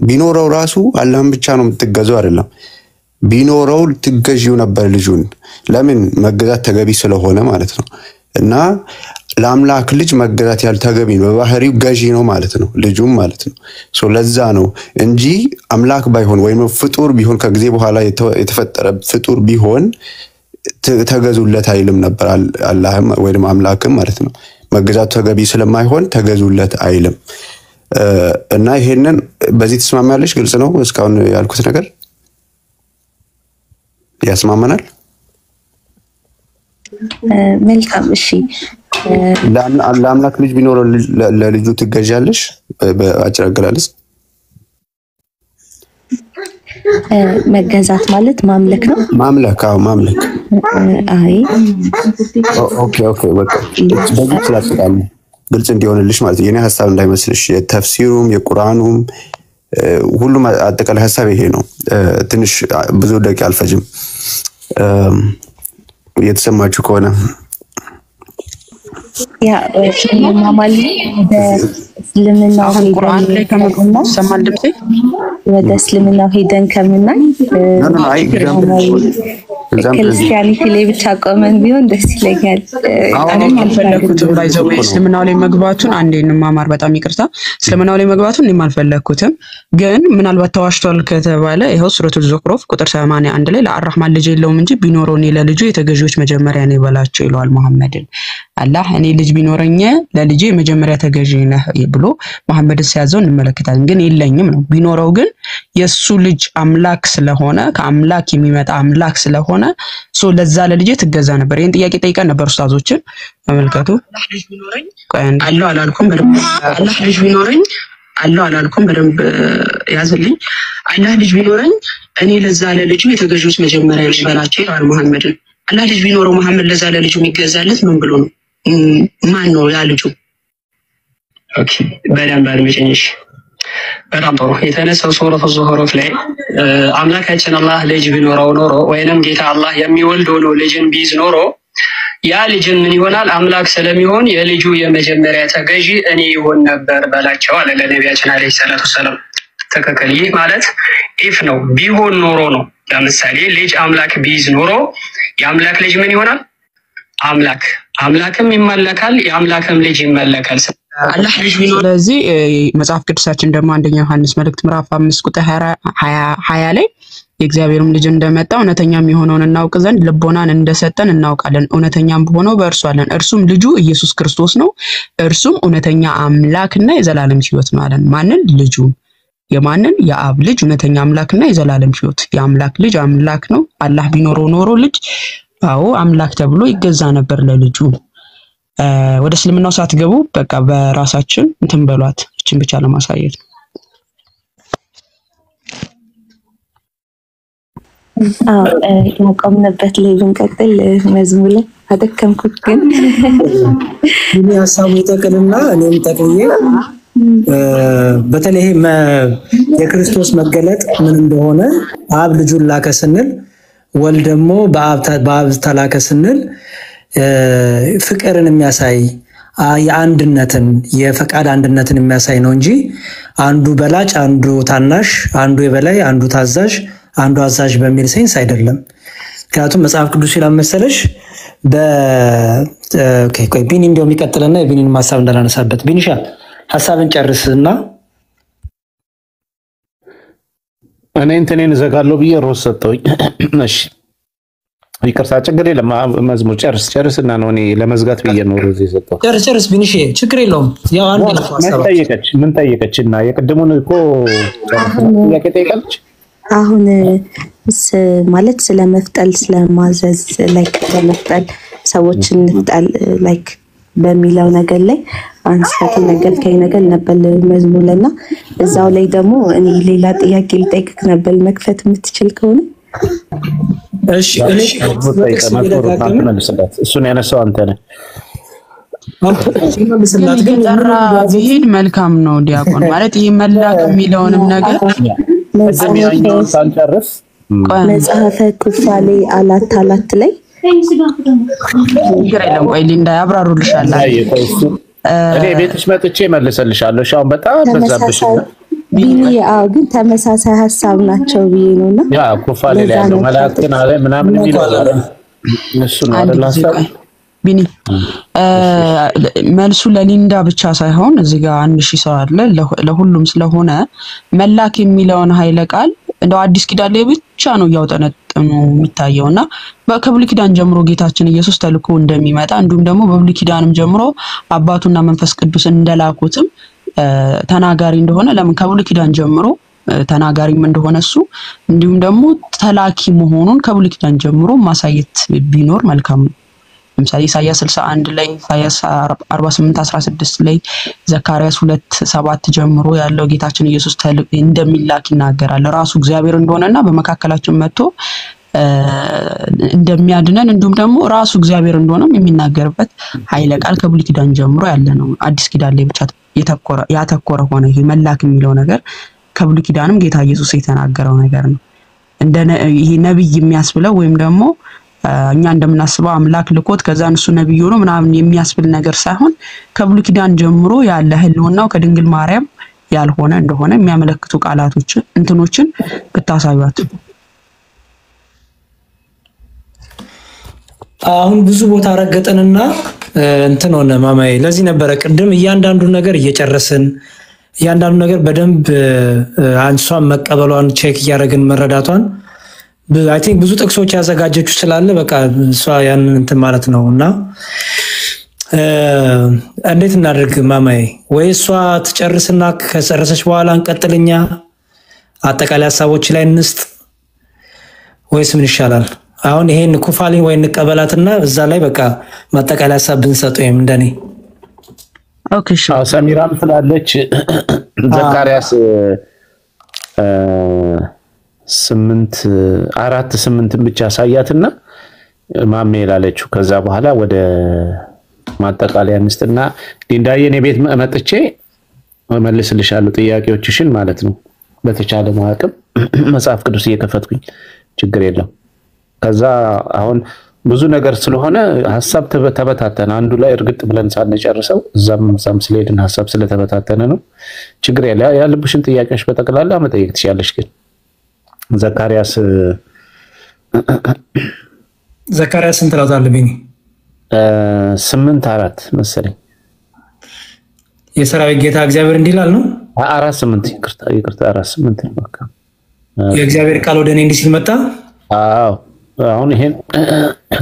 ቢኖረው ራሱ አላህን ብቻ ነው የምትገዙ አይደለም። ቢኖረው ትገዢው ነበር ልጁን። ለምን? መገዛት ተገቢ ስለሆነ ማለት ነው። እና ለአምላክ ልጅ መገዛት ያልተገቢ ነው። በባህሪው ገዢ ነው ማለት ነው ልጁም ማለት ነው። ለዛ ነው እንጂ አምላክ ባይሆን ወይም ፍጡር ቢሆን ከጊዜ በኋላ የተፈጠረ ፍጡር ቢሆን ተገዙለት አይልም ነበር አላህም ወይም አምላክም ማለት ነው። መገዛቱ ተገቢ ስለማይሆን ተገዙለት አይልም። እና ይሄንን በዚህ ተስማማለሽ? ግልጽ ነው እስካሁን ያልኩት ነገር ያስማማናል? መልካም እሺ። ለአምላክ ልጅ ቢኖረው ለልጁ ትገዣለሽ? በአጭር አገላለጽ መገዛት ማለት ማምለክ ነው። ማምለክ ማምለክ። አይ ኦኬ በቃ በዚህ ስላስቃለ ግልጽ እንዲሆንልሽ ማለት የኔ ሐሳብ እንዳይመስልሽ። የተፍሲሩም የቁርአኑም ሁሉም አጠቃላይ ሐሳብ ይሄ ነው። ትንሽ ብዙ ደቂቃ አልፈጅም እየተሰማችሁ ከሆነ ያ እስልምና ቁርአን ላይ ከመሰማል ድምጼ ወደ እስልምና ሄደን ከምናይ ክርስቲያኒቲ ላይ ብቻ ቆመን ቢሆን ደስ ይለኛል። እኔም አልፈለኩትም ባይዘው እስልምናው ላይ መግባቱን አንዴ እንማማር። በጣም ይቅርታ እስልምናው ላይ መግባቱን እኔም አልፈለኩትም፣ ግን ምናልባት ተዋሽቷል ከተባለ ይሄው ሱረቱል ዙኽሩፍ ቁጥር 81 ላይ ለአርራህማን ልጅ የለውም እንጂ ቢኖረው እኔ ለልጁ የተገዢዎች መጀመሪያ ነው ይበላቸው ይለዋል መሐመድን። አላህ እኔ ልጅ ቢኖረኝ ለልጄ መጀመሪያ ተገዢ ነህ ብሎ መሐመድን ሲያዘው እንመለከታለን። ግን የለኝም ነው። ቢኖረው ግን የሱ ልጅ አምላክ ስለሆነ ከአምላክ የሚመጣ አምላክ ስለሆነ ለዛ ለልጄ ትገዛ ነበር። ይሄን ጥያቄ ጠይቀን ነበር ኡስታዞችን። ተመልከቱ። አላህ አላልኩም በደንብ አላህ ልጅ ቢኖረኝ አላህ አላልኩም በደንብ ያዝልኝ። አላህ ልጅ ቢኖረኝ እኔ ለዛ ለልጁ የተገዢዎች መጀመሪያ ነው ይበላቸው ይላል መሐመድን። አላህ ልጅ ቢኖረው መሐመድ ለዛ ለልጁ የሚገዛለት ምን ብሎ ነው? ማን ነው ያ ልጁ? ኦኬ በደንብ አድምጪኝ። በጣም ጥሩ። የተነሳው ሱረቱ ዙኽሩፍ ላይ አምላካችን አላህ ልጅ ቢኖረው ኖሮ ወይንም ጌታ አላህ የሚወልደው ነው ልጅን ቢይዝ ኖሮ ያ ልጅን ምን ይሆናል? አምላክ ስለሚሆን የልጁ የመጀመሪያ ተገዢ እኔ ይሆን ነበር በላቸው አለ ለነቢያችን አለይሂ ሰላቱ ሰላም። ትክክል። ይህ ማለት ኢፍ ነው፣ ቢሆን ኖሮ ነው። ለምሳሌ ልጅ አምላክ ቢይዝ ኖሮ የአምላክ ልጅ ምን ይሆናል? አምላክም ይመለካል፣ የአምላክም ልጅ ይመለካል። አላህ ልጅ ቢኖር ስለዚህ መጽሐፍ ቅዱሳችን ደግሞ አንደኛ ዮሐንስ መልእክት ምዕራፍ 5 ቁጥር 20 ላይ የእግዚአብሔርም ልጅ እንደመጣ እውነተኛም የሆነውን እናውቅ ዘንድ ልቦናን እንደሰጠን እናውቃለን። እውነተኛም በሆነው በእርሱ አለን፣ እርሱም ልጁ ኢየሱስ ክርስቶስ ነው። እርሱም እውነተኛ አምላክና የዘላለም ሕይወት ነው አለን። ማንን? ልጁ። የማንን? የአብ ልጅ እውነተኛ አምላክና የዘላለም ሕይወት። የአምላክ ልጅ አምላክ ነው። አላህ ቢኖረው ኖሮ ልጅ አምላክ ተብሎ ይገዛ ነበር ለልጁ። ወደ እስልምናው ሳትገቡ በቃ በራሳችን እንትን በሏት። እቺን ብቻ ለማሳየት ነው። ያቆምንበት ላይ ብንቀጥል መዝሙር ላይ አደከምኩት፣ ግን እኔ ሐሳቡ ይጠቅልና እኔም ጠቅዬ በተለይ የክርስቶስ መገለጥ ምን እንደሆነ አብ ልጁን ላከ ስንል ወልድ ደግሞ በአብ ተላከ ስንል ፍቅርን የሚያሳይ የአንድነትን የፈቃድ አንድነትን የሚያሳይ ነው እንጂ አንዱ በላጭ አንዱ ታናሽ፣ አንዱ የበላይ አንዱ ታዛዥ አንዱ አዛዥ በሚል ሴንስ አይደለም። ምክንያቱም መጽሐፍ ቅዱስ ይላል መሰለሽ ቆይ ቢኒ እንደውም ይቀጥልና የቢኒን ሐሳብ እንዳላነሳበት። ቢኒሻ ሐሳብን ጨርስና እኔ እንትኔን እዘጋለሁ ብዬ ሮስ ሰጠሁኝ። እሺ ይቅርታ፣ ችግር የለም። መዝሙር ጨርስና ነው እኔ ለመዝጋት ብዬ ነው ሮዝ የሰጠው። ጨርስ ቢኒሽ፣ ችግር የለውም። ያው አንድ ነው ሐሳብ ምን ጠየቀችና የቅድሙን እኮ ጥያቄ ጠይቃለች። አሁን ማለት ስለመፍጠል ስለማዘዝ ላይክ ስለመፍጠል ሰዎችን እንፍጠል ላይክ በሚለው ነገር ላይ አንስታት ነገርከኝ ነገር ነበር መዝሙርና እዛው ላይ ደግሞ እኔ ሌላ ጥያቄ ልጠይቅህ ነበር መክፈት የምትችል ከሆነ። እሺ እኔ እሱን ያነሳው አንተ ነህ። ስለዚህ ግን ተራ ቢሄድ መልካም ነው ዲያቆን ማለት ይሄ መላክ የሚለውንም ነገር መጽሐፈ ኩፋሌ 4 ላይ ይገራል። ቆይ ሊንዳ ያብራሩልሻል። እኔ ቤትሽ መጥቼ መልሰልሻለሁ። ሻውን በጣም በዛብሽ ቢኒ ግን ተመሳሳይ ሐሳብ ናቸው ብዬ ነውና ያ ኩፋሌ ላይ ያለው መላእክትን አለ ምናምን የሚለው እሱ ነው አይደል? ሐሳብ ቢኒ መልሱ ለሊንዳ ብቻ ሳይሆን እዚህ ጋር 1000 ሰው አለ ለሁሉም ስለሆነ መላክ የሚለውን ኃይለ ቃል እንደው አዲስ ኪዳን ላይ ብቻ ነው ያውጠነጠ ነው የሚታየውና በብሉይ ኪዳን ጀምሮ ጌታችን ኢየሱስ ተልኮ እንደሚመጣ እንዲሁም ደግሞ በብሉይ ኪዳንም ጀምሮ አባቱና መንፈስ ቅዱስ እንደላኩትም ተናጋሪ እንደሆነ ለምን ከብሉይ ኪዳን ጀምሮ ተናጋሪም እንደሆነ እሱ እንዲሁም ደግሞ ተላኪ መሆኑን ከብሉይ ኪዳን ጀምሮ ማሳየት ቢኖር መልካም ነው። ለምሳሌ ኢሳይያስ 61 ላይ ኢሳይያስ 48:16 ላይ ዘካርያስ 2:7 ጀምሮ ያለው ጌታችን ኢየሱስ እንደሚላክ ይናገራል። ራሱ እግዚአብሔር እንደሆነና በመካከላችን መጥቶ እንደሚያድነን እንዲሁም ደግሞ ራሱ እግዚአብሔር እንደሆነም የሚናገርበት ኃይለ ቃል ከብሉይ ኪዳን ጀምሮ ያለ ነው። አዲስ ኪዳን ላይ ብቻ ያተኮረ ሆነ ይሄ መላክ የሚለው ነገር ከብሉይ ኪዳንም ጌታ ኢየሱስ የተናገረው ነገር ነው። እንደ ይሄ ነብይ የሚያስብለው ወይም ደግሞ እኛ እንደምናስበው አምላክ ልኮት ከዛ እሱ ነብይ ሆኖ ምናምን የሚያስብል ነገር ሳይሆን ከብሉይ ኪዳን ጀምሮ ያለ ህልውናው ከድንግል ማርያም ያልሆነ እንደሆነ የሚያመለክቱ ቃላቶችን እንትኖችን ብታሳዩት። አሁን ብዙ ቦታ ረገጠንና እንትን ሆነ ማማዬ። ለዚህ ነበረ ቅድም እያንዳንዱ ነገር እየጨረስን እያንዳንዱ ነገር በደንብ አንሷን መቀበሏን ቼክ እያደረግን መረዳቷን አይ ቲንክ ብዙ ጥቅሶች ያዘጋጀችው ስላለ በቃ እሷ ያን እንትን ማለት ነውና እንዴት እናደርግ ማማዬ? ወይ እሷ ትጨርስና ከጨረሰች በኋላ እንቀጥልኛ አጠቃላይ ሐሳቦች ላይ እንስጥ ወይስ ምን ይሻላል? አሁን ይሄን ኩፋሊን ወይ እንቀበላትና እዛ ላይ በቃ ማጠቃላይ ሐሳብ ብንሰጠው እንደኔ ኦኬ እሺ። ሰሚራም ስላለች ዘካርያስ 8:8 ብቻ ሳያትና ማሜ ላለችው ከዛ በኋላ ወደ ማጠቃለያ እንስጥና ሊንዳዬ እኔ ቤት መጥቼ መልስልሻለሁ ጥያቄዎችሽን ማለት ነው። በተቻለ ማዕቀብ መጽሐፍ ቅዱስ እየከፈትኩኝ ችግር የለም። ከዛ አሁን ብዙ ነገር ስለሆነ ሐሳብ ተበታተነ አንዱ ላይ እርግጥ ብለን ሳንጨርሰው እዛም ስለሄድን ሐሳብ ስለተበታተነ ነው። ችግር የለም። ያለብሽን ጥያቄዎች በጠቅላላ መጠየቅ ትችያለሽ። ግን ዘካርያስ እንት ላታለብኝ 8:4 መሰለኝ የሰራዊት ጌታ እግዚአብሔር እንዲላል ነው 4:8 ይቅርታ 4:8 በቃ የእግዚአብሔር ቃል ወደ እኔ እንዲህ ሲል መጣ። አዎ አሁን ይሄን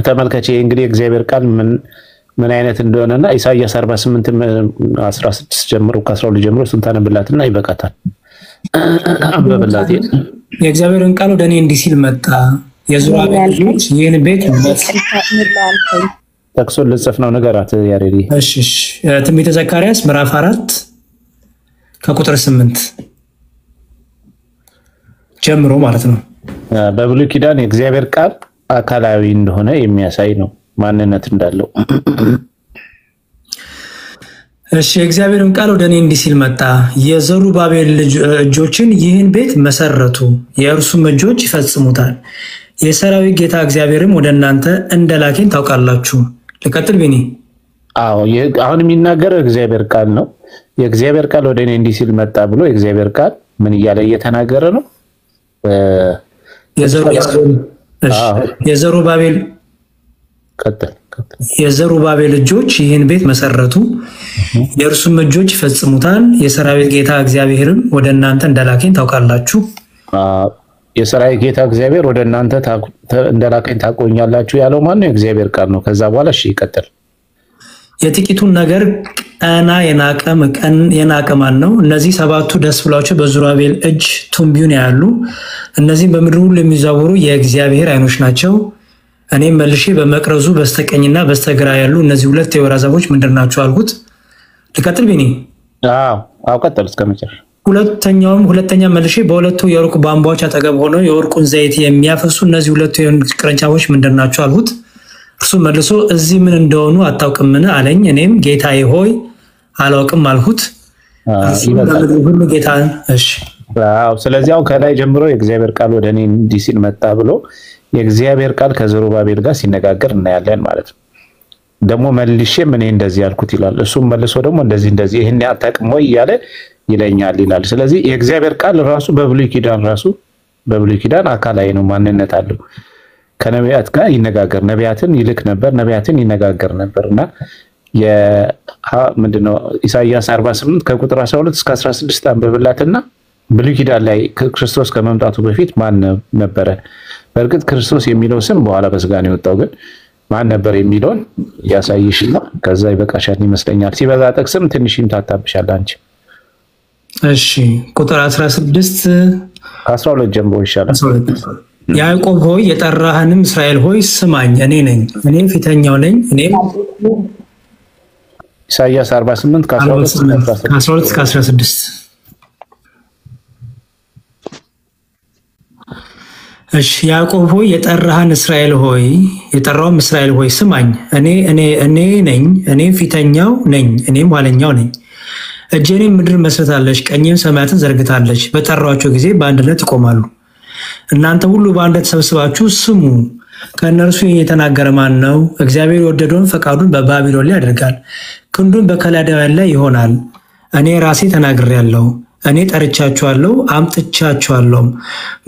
ተመልከቼ እንግዲህ እግዚአብሔር ቃል ምን አይነት እንደሆነና ኢሳይያስ 48:16 ጀምሮ ከ12 ጀምሮ ስንታነብላትና ይበቃታል። አንበብላት የእግዚአብሔርን ቃል ወደ እኔ እንዲህ ሲል መጣ። የዙራቤል ልጆች ይህን ቤት ተክሶ ልጽፍ ነው ነገራት ያሬዲ። እሺ ትንቢተ ዘካርያስ ምዕራፍ 4 ከቁጥር 8 ጀምሮ ማለት ነው። በብሉይ ኪዳን የእግዚአብሔር ቃል አካላዊ እንደሆነ የሚያሳይ ነው፣ ማንነት እንዳለው። እሺ የእግዚአብሔርን ቃል ወደ እኔ እንዲህ ሲል መጣ። የዘሩባቤል እጆችን ይህን ቤት መሰረቱ፣ የእርሱም እጆች ይፈጽሙታል። የሰራዊት ጌታ እግዚአብሔርም ወደ እናንተ እንደላከኝ ታውቃላችሁ። ልቀጥል ቢኒ? አዎ አሁን የሚናገረው እግዚአብሔር ቃል ነው። የእግዚአብሔር ቃል ወደ እኔ እንዲህ ሲል መጣ ብሎ የእግዚአብሔር ቃል ምን እያለ እየተናገረ ነው? የዘሩባቤል እጆች ይህን ቤት መሰረቱ፣ የእርሱም እጆች ይፈጽሙታል። የሰራዊት ጌታ እግዚአብሔርም ወደ እናንተ እንደላከኝ ታውቃላችሁ። የሰራዊት ጌታ እግዚአብሔር ወደ እናንተ እንደላከኝ ታውቁኛላችሁ ያለው ማን ነው? የእግዚአብሔር ቃል ነው። ከዛ በኋላ እሺ ይቀጥል። የጥቂቱን ነገር ቀና የናቀ ማን ነው? እነዚህ ሰባቱ ደስ ብሏቸው በዙራቤል እጅ ቱንቢውን ያሉ፣ እነዚህም በምድር ሁሉ የሚዘዋወሩ የእግዚአብሔር ዓይኖች ናቸው። እኔም መልሼ በመቅረዙ በስተቀኝና በስተግራ ያሉ እነዚህ ሁለት የወይራ ዛፎች ምንድን ናቸው አልኩት። ልቀጥል ቢኒ? አዎ ቀጥል እስከመጨረሻ። ሁለተኛ መልሼ በሁለቱ የወርቅ ቧንቧዎች አጠገብ ሆነው የወርቁን ዘይት የሚያፈሱ እነዚህ ሁለቱ ቅርንጫፎች ምንድን ናቸው አልሁት። እርሱ መልሶ እዚህ ምን እንደሆኑ አታውቅምን አለኝ። እኔም ጌታዬ ሆይ አላውቅም አልሁት። ሁሉ ጌታ እሺ። ስለዚህ አሁን ከላይ ጀምሮ የእግዚአብሔር ቃል ወደ እኔ እንዲህ ሲል መጣ ብሎ የእግዚአብሔር ቃል ከዘሩባቤል ጋር ሲነጋገር እናያለን ማለት ነው። ደግሞ መልሼ እኔ እንደዚህ ያልኩት ይላል። እሱም መልሶ ደግሞ እንደዚህ ይሄን አታውቅም ወይ እያለ ይለኛል ይላል። ስለዚህ የእግዚአብሔር ቃል ራሱ በብሉይ ኪዳን አካላዊ ነው፣ ማንነት አለው። ከነቢያት ጋር ይነጋገር፣ ነቢያትን ይልክ ነበር፣ ነቢያትን ይነጋገር ነበርና ምንድነው ኢሳይያስ 48 ከቁጥር 12 እስከ 16 አንብብላትና ብሉይ ኪዳን ላይ ክርስቶስ ከመምጣቱ በፊት ማን ነበረ? በእርግጥ ክርስቶስ የሚለው ስም በኋላ በስጋ ነው የወጣው፣ ግን ማን ነበር የሚለውን ያሳይሽና ከዛ ይበቃሻል ይመስለኛል። ሲበዛ ጥቅስም ትንሽ ይምታታብሻል አንቺ። እሺ ቁጥር 16 12 ጀምሮ ይሻላል። ያዕቆብ ሆይ የጠራህንም እስራኤል ሆይ ስማኝ፣ እኔ ነኝ፣ እኔ ፊተኛው ነኝ። እኔ ኢሳይያስ 48 ከ12 እስከ 16 እሺ ያዕቆብ ሆይ የጠራህን እስራኤል ሆይ የጠራውም እስራኤል ሆይ ስማኝ፣ እኔ ነኝ፣ እኔ ፊተኛው ነኝ፣ እኔም ኋለኛው ነኝ። እጄንም ምድር መስርታለች፣ ቀኝም ሰማያትን ዘርግታለች። በጠራኋቸው ጊዜ በአንድነት ይቆማሉ። እናንተ ሁሉ በአንድነት ተሰብስባችሁ ስሙ። ከእነርሱ የተናገረ ማን ነው? እግዚአብሔር የወደደውን ፈቃዱን በባቢሎን ላይ ያደርጋል፣ ክንዱን በከላዳውያን ላይ ይሆናል። እኔ ራሴ ተናግሬያለሁ፣ እኔ ጠርቻችኋለሁ፣ አምጥቻችኋለሁ።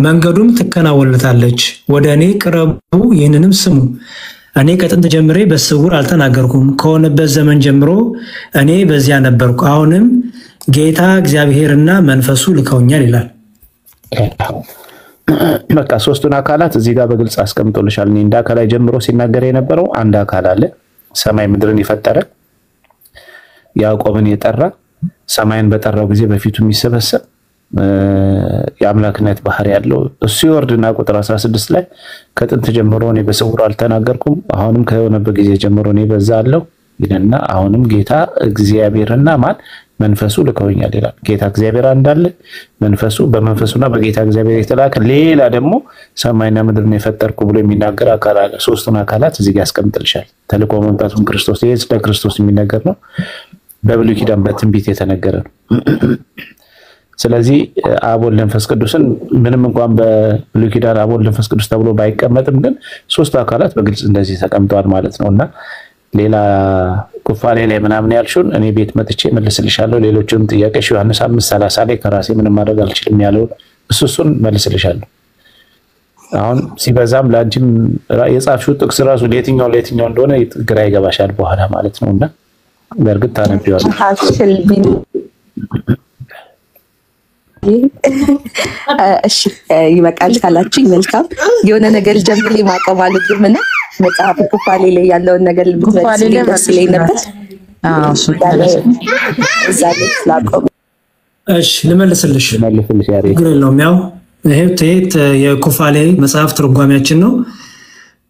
መንገዱም ትከናወንለታለች። ወደ እኔ ቅረቡ፣ ይህንንም ስሙ። እኔ ከጥንት ጀምሬ በስውር አልተናገርኩም፣ ከሆነበት ዘመን ጀምሮ እኔ በዚያ ነበርኩ። አሁንም ጌታ እግዚአብሔርና መንፈሱ ልከውኛል ይላል። በቃ ሶስቱን አካላት እዚህ ጋር በግልጽ አስቀምጦልሻል። እንደ አካላይ ጀምሮ ሲናገር የነበረው አንድ አካል አለ፣ ሰማይ ምድርን የፈጠረ ያዕቆብን የጠራ ሰማይን በጠራው ጊዜ በፊቱ የሚሰበሰብ የአምላክነት ባህሪ ያለው እሱ ይወርድና ቁጥር 16 ላይ ከጥንት ጀምሮ እኔ በስውር አልተናገርኩም፣ አሁንም ከሆነበት ጊዜ ጀምሮ እኔ በዛ አለው ይልና አሁንም ጌታ እግዚአብሔርና ማን መንፈሱ ልከውኛል ይላል። ጌታ እግዚአብሔር እንዳለ መንፈሱ በመንፈሱና በጌታ እግዚአብሔር የተላከ ሌላ ደግሞ ሰማይና ምድርን የፈጠርኩ ብሎ የሚናገር አካል አለ። ሶስቱን አካላት እዚህ ጋር ያስቀምጥልሻል። ተልኮ መምጣቱን ክርስቶስ ይሄ ስለ ክርስቶስ የሚነገር ነው። በብሉይ ኪዳን በትንቢት የተነገረ ነው። ስለዚህ አብ ወልድ መንፈስ ቅዱስን ምንም እንኳን በብሉይ ኪዳን አብ ወልድ መንፈስ ቅዱስ ተብሎ ባይቀመጥም ግን ሶስቱ አካላት በግልጽ እንደዚህ ተቀምጠዋል ማለት ነውና ሌላ ኩፋሌ ላይ ምናምን ያልሽውን እኔ ቤት መጥቼ መልስልሻለሁ። ሌሎችም ጥያቄሽ ዮሐንስ 5:30 ላይ ከራሴ ምንም ማድረግ አልችልም ያለው እሱን መልስልሻለሁ። አሁን ሲበዛም ላንቺም የጻፍሽው ጥቅስ ራሱ ለየትኛው እንደሆነ ግራ ይገባሻል በኋላ ማለት ነውና በእርግጥ ታነቢዋለሽ። እሺ ይበቃል ካላችሁኝ መልካም። የሆነ ነገር ጀምሬ ማቆም አልችልም እና መጽሐፍ ኩፋሌ ላይ ያለውን ነገር ልትመልስልኝ ደስ ይለኝ ነበር። እዛ ላይ ስላቆም እሺ ልመልስልሽ ያሬ ግሬ ነው የሚያው ይሄ የኩፋሌ መጽሐፍ ትርጓሜያችን ነው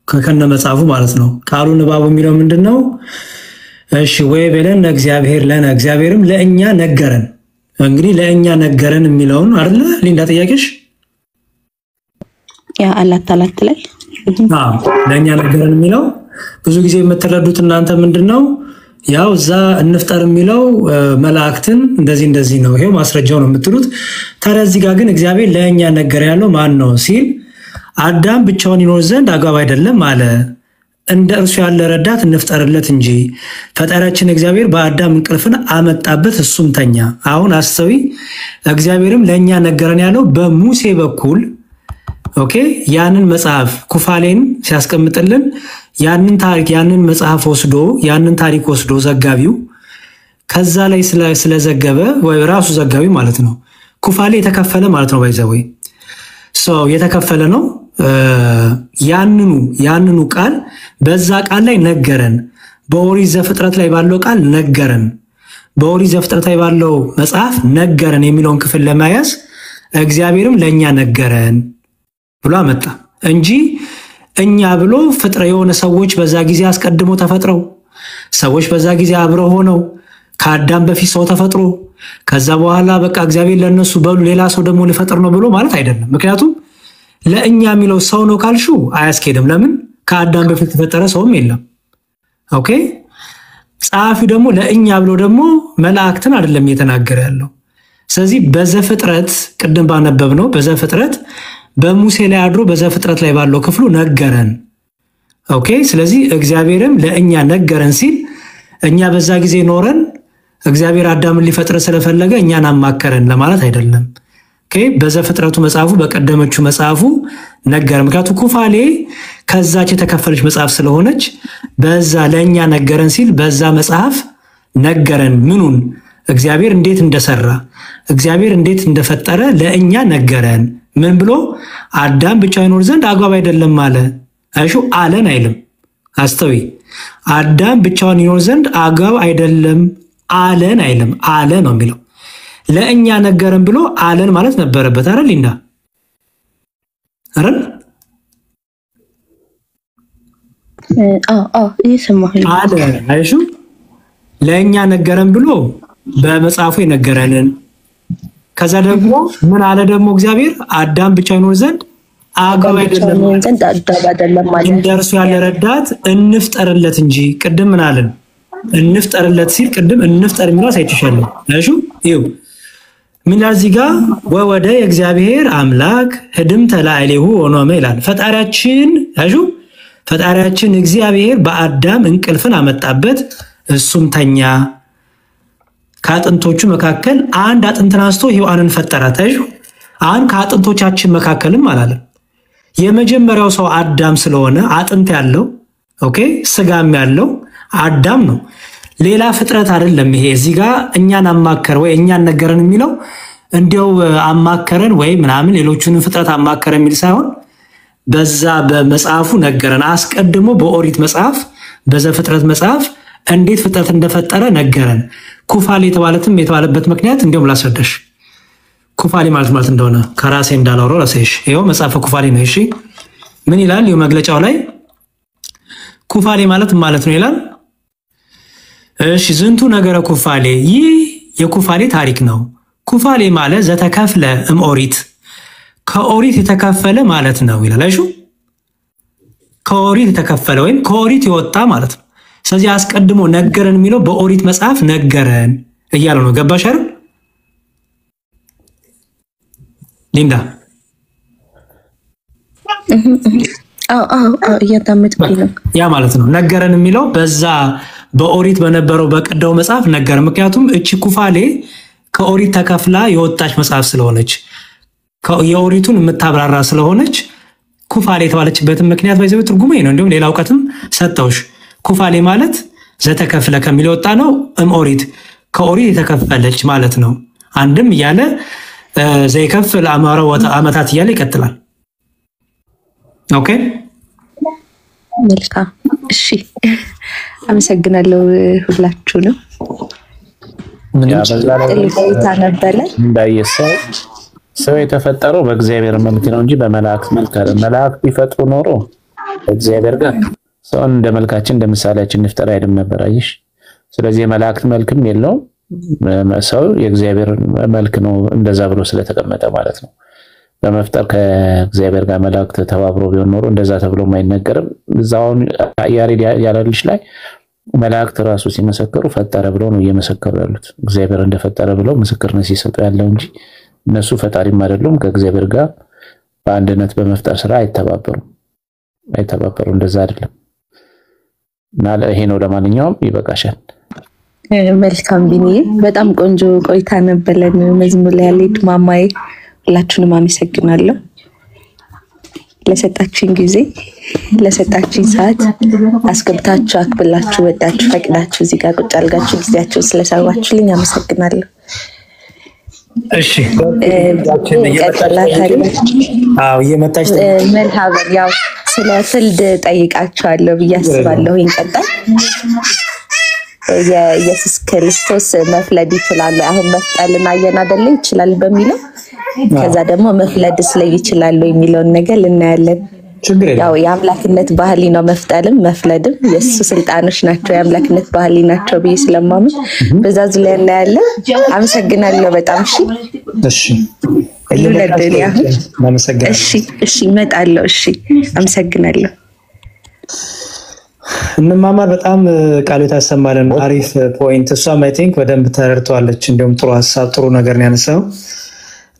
ከከነ መጽሐፉ ማለት ነው። ቃሉ ንባቡ የሚለው ምንድነው? እሺ ወይ በለን እግዚአብሔር ለና እግዚአብሔርም ለእኛ ነገረን። እንግዲህ ለእኛ ነገረን የሚለውን አይደለ ሊንዳ ጥያቄሽ? ያ አላት ላይ ለእኛ ነገረን የሚለው ብዙ ጊዜ የምትረዱት እናንተ ምንድነው? ያው እዛ እንፍጠር የሚለው መላእክትን እንደዚህ ነው፣ ይሄው ማስረጃው ነው የምትሉት። ታዲያ እዚህ ጋር ግን እግዚአብሔር ለእኛ ነገር ያለው ማን ነው ሲል አዳም ብቻውን ይኖር ዘንድ አግባብ አይደለም አለ። እንደ እርሱ ያለ ረዳት እንፍጠርለት እንጂ ፈጣሪያችን እግዚአብሔር በአዳም እንቅልፍን አመጣበት፣ እሱም ተኛ። አሁን አስተዊ እግዚአብሔርም ለእኛ ነገረን ያለው በሙሴ በኩል ኦኬ። ያንን መጽሐፍ ኩፋሌን ሲያስቀምጥልን ያንን ታሪክ ያንን መጽሐፍ ወስዶ ያንን ታሪክ ወስዶ ዘጋቢው ከዛ ላይ ስለዘገበ ወይ ራሱ ዘጋቢው ማለት ነው። ኩፋሌ የተከፈለ ማለት ነው። ባይዘወይ ሰው የተከፈለ ነው። ያንኑ ቃል በዛ ቃል ላይ ነገረን። በኦሪት ዘፍጥረት ላይ ባለው ቃል ነገረን፣ በኦሪት ዘፍጥረት ላይ ባለው መጽሐፍ ነገረን የሚለውን ክፍል ለማያዝ እግዚአብሔርም ለእኛ ነገረን ብሎ አመጣ እንጂ እኛ ብሎ ፍጥረ የሆነ ሰዎች በዛ ጊዜ አስቀድሞ ተፈጥረው ሰዎች በዛ ጊዜ አብረው ሆነው ከአዳም በፊት ሰው ተፈጥሮ ከዛ በኋላ በቃ እግዚአብሔር ለነሱ በሉ ሌላ ሰው ደግሞ ሊፈጥር ነው ብሎ ማለት አይደለም። ምክንያቱም ለእኛ የሚለው ሰው ነው ካልሹ አያስኬድም። ለምን? ከአዳም በፊት የተፈጠረ ሰውም የለም። ኦኬ። ጸሐፊው ደግሞ ለእኛ ብሎ ደግሞ መላእክትን አይደለም እየተናገረ ያለው። ስለዚህ በዘፍጥረት ቅድም ባነበብ ነው በዘፍጥረት በሙሴ ላይ አድሮ በዘፍጥረት ላይ ባለው ክፍሉ ነገረን። ኦኬ። ስለዚህ እግዚአብሔርም ለእኛ ነገረን ሲል እኛ በዛ ጊዜ ኖረን እግዚአብሔር አዳምን ሊፈጥር ስለፈለገ እኛን አማከረን ለማለት አይደለም። ኦኬ። በዘፍጥረቱ መጽሐፉ በቀደመችው መጽሐፉ ነገረን። ምክንያቱም ኩፋሌ ከዛች የተከፈለች መጽሐፍ ስለሆነች በዛ ለእኛ ነገረን ሲል በዛ መጽሐፍ ነገረን ምኑን? እግዚአብሔር እንዴት እንደሰራ እግዚአብሔር እንዴት እንደፈጠረ ለእኛ ነገረን። ምን ብሎ አዳም ብቻ ይኖር ዘንድ አግባብ አይደለም አለ። አይሹ አለን አይልም። አስተዊ አዳም ብቻውን ይኖር ዘንድ አግባብ አይደለም አለን አይልም። አለ ነው የሚለው። ለእኛ ነገረን ብሎ አለን ማለት ነበረበት አይደል ሊንዳ? አይደል? እየሰማሁኝ አለ። አይሹ ለእኛ ነገረን ብሎ በመጽሐፉ የነገረንን ከዛ ደግሞ ምን አለ ደግሞ እግዚአብሔር አዳም ብቻ ይኖር ዘንድ አግባብ አይደለም ማለት እንደርሱ ያለ ረዳት እንፍጠርለት እንጂ ቅድም ምን አለን? እንፍጠርለት ሲል ቅድም እንፍጠር የሚለው ሳይተሻለ አይሹ ይው ምን እዚህ ጋር ወወደ የእግዚአብሔር አምላክ ህድም ተላዕሌሁ ወኖመ ይላል። ፈጣሪያችን አይሹ ፈጣሪያችን እግዚአብሔር በአዳም እንቅልፍን አመጣበት፣ እሱም ተኛ። ከአጥንቶቹ መካከል አንድ አጥንትን አንስቶ ሔዋንን ፈጠራት። አይሹ አሁን ከአጥንቶቻችን መካከልም አላለም። የመጀመሪያው ሰው አዳም ስለሆነ አጥንት ያለው ኦኬ ስጋም ያለው አዳም ነው። ሌላ ፍጥረት አይደለም። ይሄ እዚህ ጋር እኛን አማከረ ወይ እኛን ነገረን የሚለው እንዲያው አማከረን ወይ ምናምን ሌሎቹንም ፍጥረት አማከረ የሚል ሳይሆን በዛ በመጽሐፉ ነገረን። አስቀድሞ በኦሪት መጽሐፍ በዘፍጥረት መጽሐፍ እንዴት ፍጥረት እንደፈጠረ ነገረን። ኩፋሌ የተባለበት ምክንያት እንዲያውም ላስረዳሽ። ኩፋሌ ማለት እንደሆነ ከራሴ እንዳላወራው ራሴሽ ይሄው መጽሐፈ ኩፋሌ ነው። እሺ ምን ይላል? ይሄው መግለጫው ላይ ኩፋሌ ማለት ነው ይላል። እሺ ዝንቱ ነገረ ኩፋሌ፣ ይህ የኩፋሌ ታሪክ ነው። ኩፋሌ ማለት ዘተከፍለ እምኦሪት፣ ከኦሪት የተከፈለ ማለት ነው ይላል። አይሹ ከኦሪት የተከፈለ ወይም ከኦሪት የወጣ ማለት ነው። ስለዚህ አስቀድሞ ነገረን የሚለው በኦሪት መጽሐፍ ነገረን እያለው ነው። ገባሽ አይደል ሊንዳ? እያዳመጥኩኝ ነው። ያ ማለት ነው ነገረን የሚለው በዛ በኦሪት በነበረው በቀደው መጽሐፍ ነገረ። ምክንያቱም እቺ ኩፋሌ ከኦሪት ተከፍላ የወጣች መጽሐፍ ስለሆነች የኦሪቱን የምታብራራ ስለሆነች ኩፋሌ የተባለችበትን ምክንያት በዚህ ትርጉሙ ነው። እንዲሁም ሌላ እውቀትም ሰጠውሽ። ኩፋሌ ማለት ዘተከፍለ ከሚለው ወጣ ነው። ኦሪት ከኦሪት የተከፈለች ማለት ነው። አንድም እያለ ዘይከፍል አማራ ዓመታት እያለ ይቀጥላል። ኦኬ መልካም እሺ፣ አመሰግናለሁ ሁላችሁንም። እንዳየሰው ሰው የተፈጠረው በእግዚአብሔር መልክ ነው እንጂ በመላእክት መልክ አይደለም። መላእክት ቢፈጥሩ ኖሮ እግዚአብሔር ጋር ሰውን እንደ መልካችን እንደ ምሳሌያችን እንፍጠር አይደለም ነበር። አይሽ ስለዚህ የመላእክት መልክም የለውም። ሰው የእግዚአብሔር መልክ ነው እንደዛ ብሎ ስለተቀመጠ ማለት ነው። በመፍጠር ከእግዚአብሔር ጋር መላእክት ተባብሮ ቢሆን ኖሮ እንደዛ ተብሎ ማይነገርም። እዛውን ያሬድ ያለልሽ ላይ መላእክት ራሱ ሲመሰከሩ ፈጠረ ብለው ነው እየመሰከሩ ያሉት። እግዚአብሔር እንደፈጠረ ብለው ምስክርነት ሲሰጡ ያለው እንጂ እነሱ ፈጣሪም አይደሉም። ከእግዚአብሔር ጋር በአንድነት በመፍጠር ስራ አይተባበሩም። እንደዛ አይደለም። እና ይሄ ነው። ለማንኛውም ይበቃሻል። መልካም ቢኒ፣ በጣም ቆንጆ ቆይታ ነበረን። መዝሙር ላይ ያለድ ማማዬ ሁላችሁንም አመሰግናለሁ። ለሰጣችሁኝ ጊዜ ለሰጣችሁኝ ሰዓት አስገብታችሁ አክብላችሁ ወዳችሁ ፈቅዳችሁ እዚህ ጋር ቁጭ አልጋችሁ ጊዜያችሁን ስለሰዋችሁልኝ አመሰግናለሁ። እሺ እየመጣች መልካም ያው ስለ ፍልድ ጠይቃችኋለሁ ብዬ አስባለሁ። ይንቀጣል የኢየሱስ ክርስቶስ መፍለድ ይችላል። አሁን መፍጠልን አየን አይደለ? ይችላል በሚለው ከዛ ደግሞ መፍለድ ስለይ ይችላል የሚለውን ነገር ልናያለን። ያው የአምላክነት ባህሊ ነው መፍጠልም መፍለድም የሱ ስልጣኖች ናቸው፣ የአምላክነት ባህሊ ናቸው ብዬ ስለማምን በዛ ዙሪያ እናያለን። አመሰግናለሁ በጣም። እሺ እሺ እመጣለሁ። እሺ አመሰግናለሁ። እንማማር። በጣም ቃሉ ታሰማለን። አሪፍ ፖይንት። እሷም አይ ቲንክ በደንብ ተረድቷለች። እንዲሁም ጥሩ ሀሳብ ጥሩ ነገር ነው ያነሳው።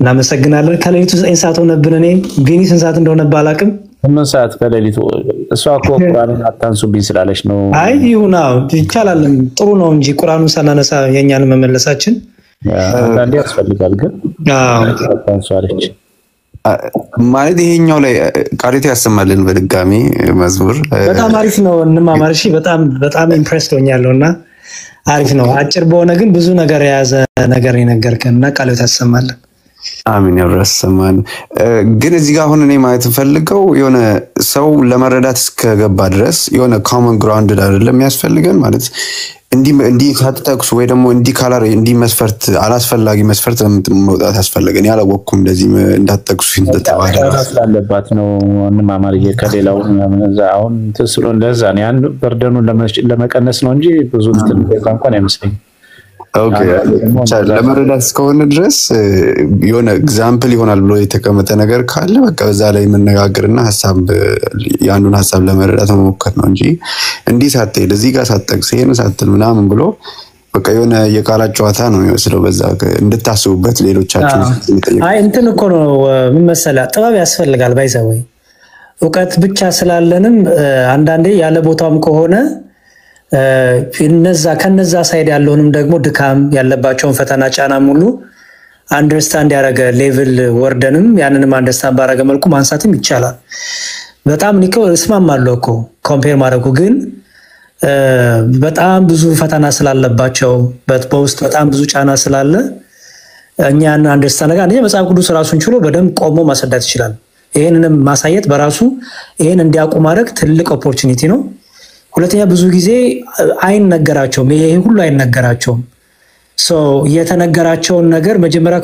እናመሰግናለን። ከሌሊቱ 9 ሰዓት ሆነብን። እኔ ቢኒ ስንት ሰዓት እንደሆነ ባላቅም 8 ሰዓት ከሌሊቱ። እሷ እኮ ቁርአኑን አታንሱብኝ ስላለች ነው። አይ ይሁን ይቻላል፣ ጥሩ ነው እንጂ ቁርአኑን ሳናነሳ የኛን መመለሳችን አንዳንዴ ያስፈልጋል። ግን አታንሷለች ማለት ይሄኛው ላይ ቃሪት ያሰማልን በድጋሚ መዝሙር በጣም አሪፍ ነው። እንማማር። እሺ በጣም ኢምፕሬስድ ሆኛለሁና አሪፍ ነው። አጭር በሆነ ግን ብዙ ነገር የያዘ ነገር የነገርከንና ቃል ታሰማለን። አሚን ያብራሰማን። ግን እዚህ ጋር አሁን እኔ ማለት ፈልገው የሆነ ሰው ለመረዳት እስከገባ ድረስ የሆነ ኮመን ግራውንድ አይደለም የሚያስፈልገን ማለት እንዲህ ካተጠቅሱ ወይ ደግሞ እንዲህ ካላር እንዲህ መስፈርት አላስፈላጊ መስፈርት መውጣት ያስፈልገን ያላወቅኩም እንደዚህ እንዳትጠቅሱ እንደተባለ አለባት ነው እንማማር ከሌላው አሁን ተስሎ እንደዛ ነው ያን በርደኑን ለመቀነስ ነው እንጂ ብዙ እንኳን አይመስለኝም። ኦኬ ለመረዳት እስከሆነ ድረስ የሆነ ኤግዛምፕል ይሆናል ብሎ የተቀመጠ ነገር ካለ በቃ በዛ ላይ መነጋገርና ሐሳብ ያንዱን ሐሳብ ለመረዳት መሞከር ነው እንጂ እንዲህ ሳትል እዚህ ጋር ሳትጠቅስ ይሄን ሳትል ምናምን ብሎ በቃ የሆነ የቃላት ጨዋታ ነው የሚመስለው። በዛ እንድታስቡበት ሌሎቻችሁ አይ እንትን እኮ ነው ምን መሰለህ ጥበብ ያስፈልጋል ባይዘው ዕውቀት ብቻ ስላለንም አንዳንዴ ያለ ቦታውም ከሆነ ከነዛ ሳይድ ያለውንም ደግሞ ድካም ያለባቸውን ፈተና ጫና ሙሉ አንደርስታንድ ያደረገ ሌቭል ወርደንም ያንንም አንደርስታንድ ባደረገ መልኩ ማንሳትም ይቻላል። በጣም ኒኮ እስማማለሁ እኮ ኮምፔር ማድረጉ ግን በጣም ብዙ ፈተና ስላለባቸው በውስጥ በጣም ብዙ ጫና ስላለ እኛን አንደርስታንድ ጋር እኔ መጽሐፍ ቅዱስ ራሱን ችሎ በደንብ ቆሞ ማስረዳት ይችላል። ይሄንንም ማሳየት በራሱ ይሄን እንዲያውቁ ማድረግ ትልቅ ኦፖርቹኒቲ ነው። ሁለተኛ ብዙ ጊዜ አይነገራቸውም ይሄ ሁሉ አይነገራቸውም። ሶ የተነገራቸውን ነገር መጀመሪያ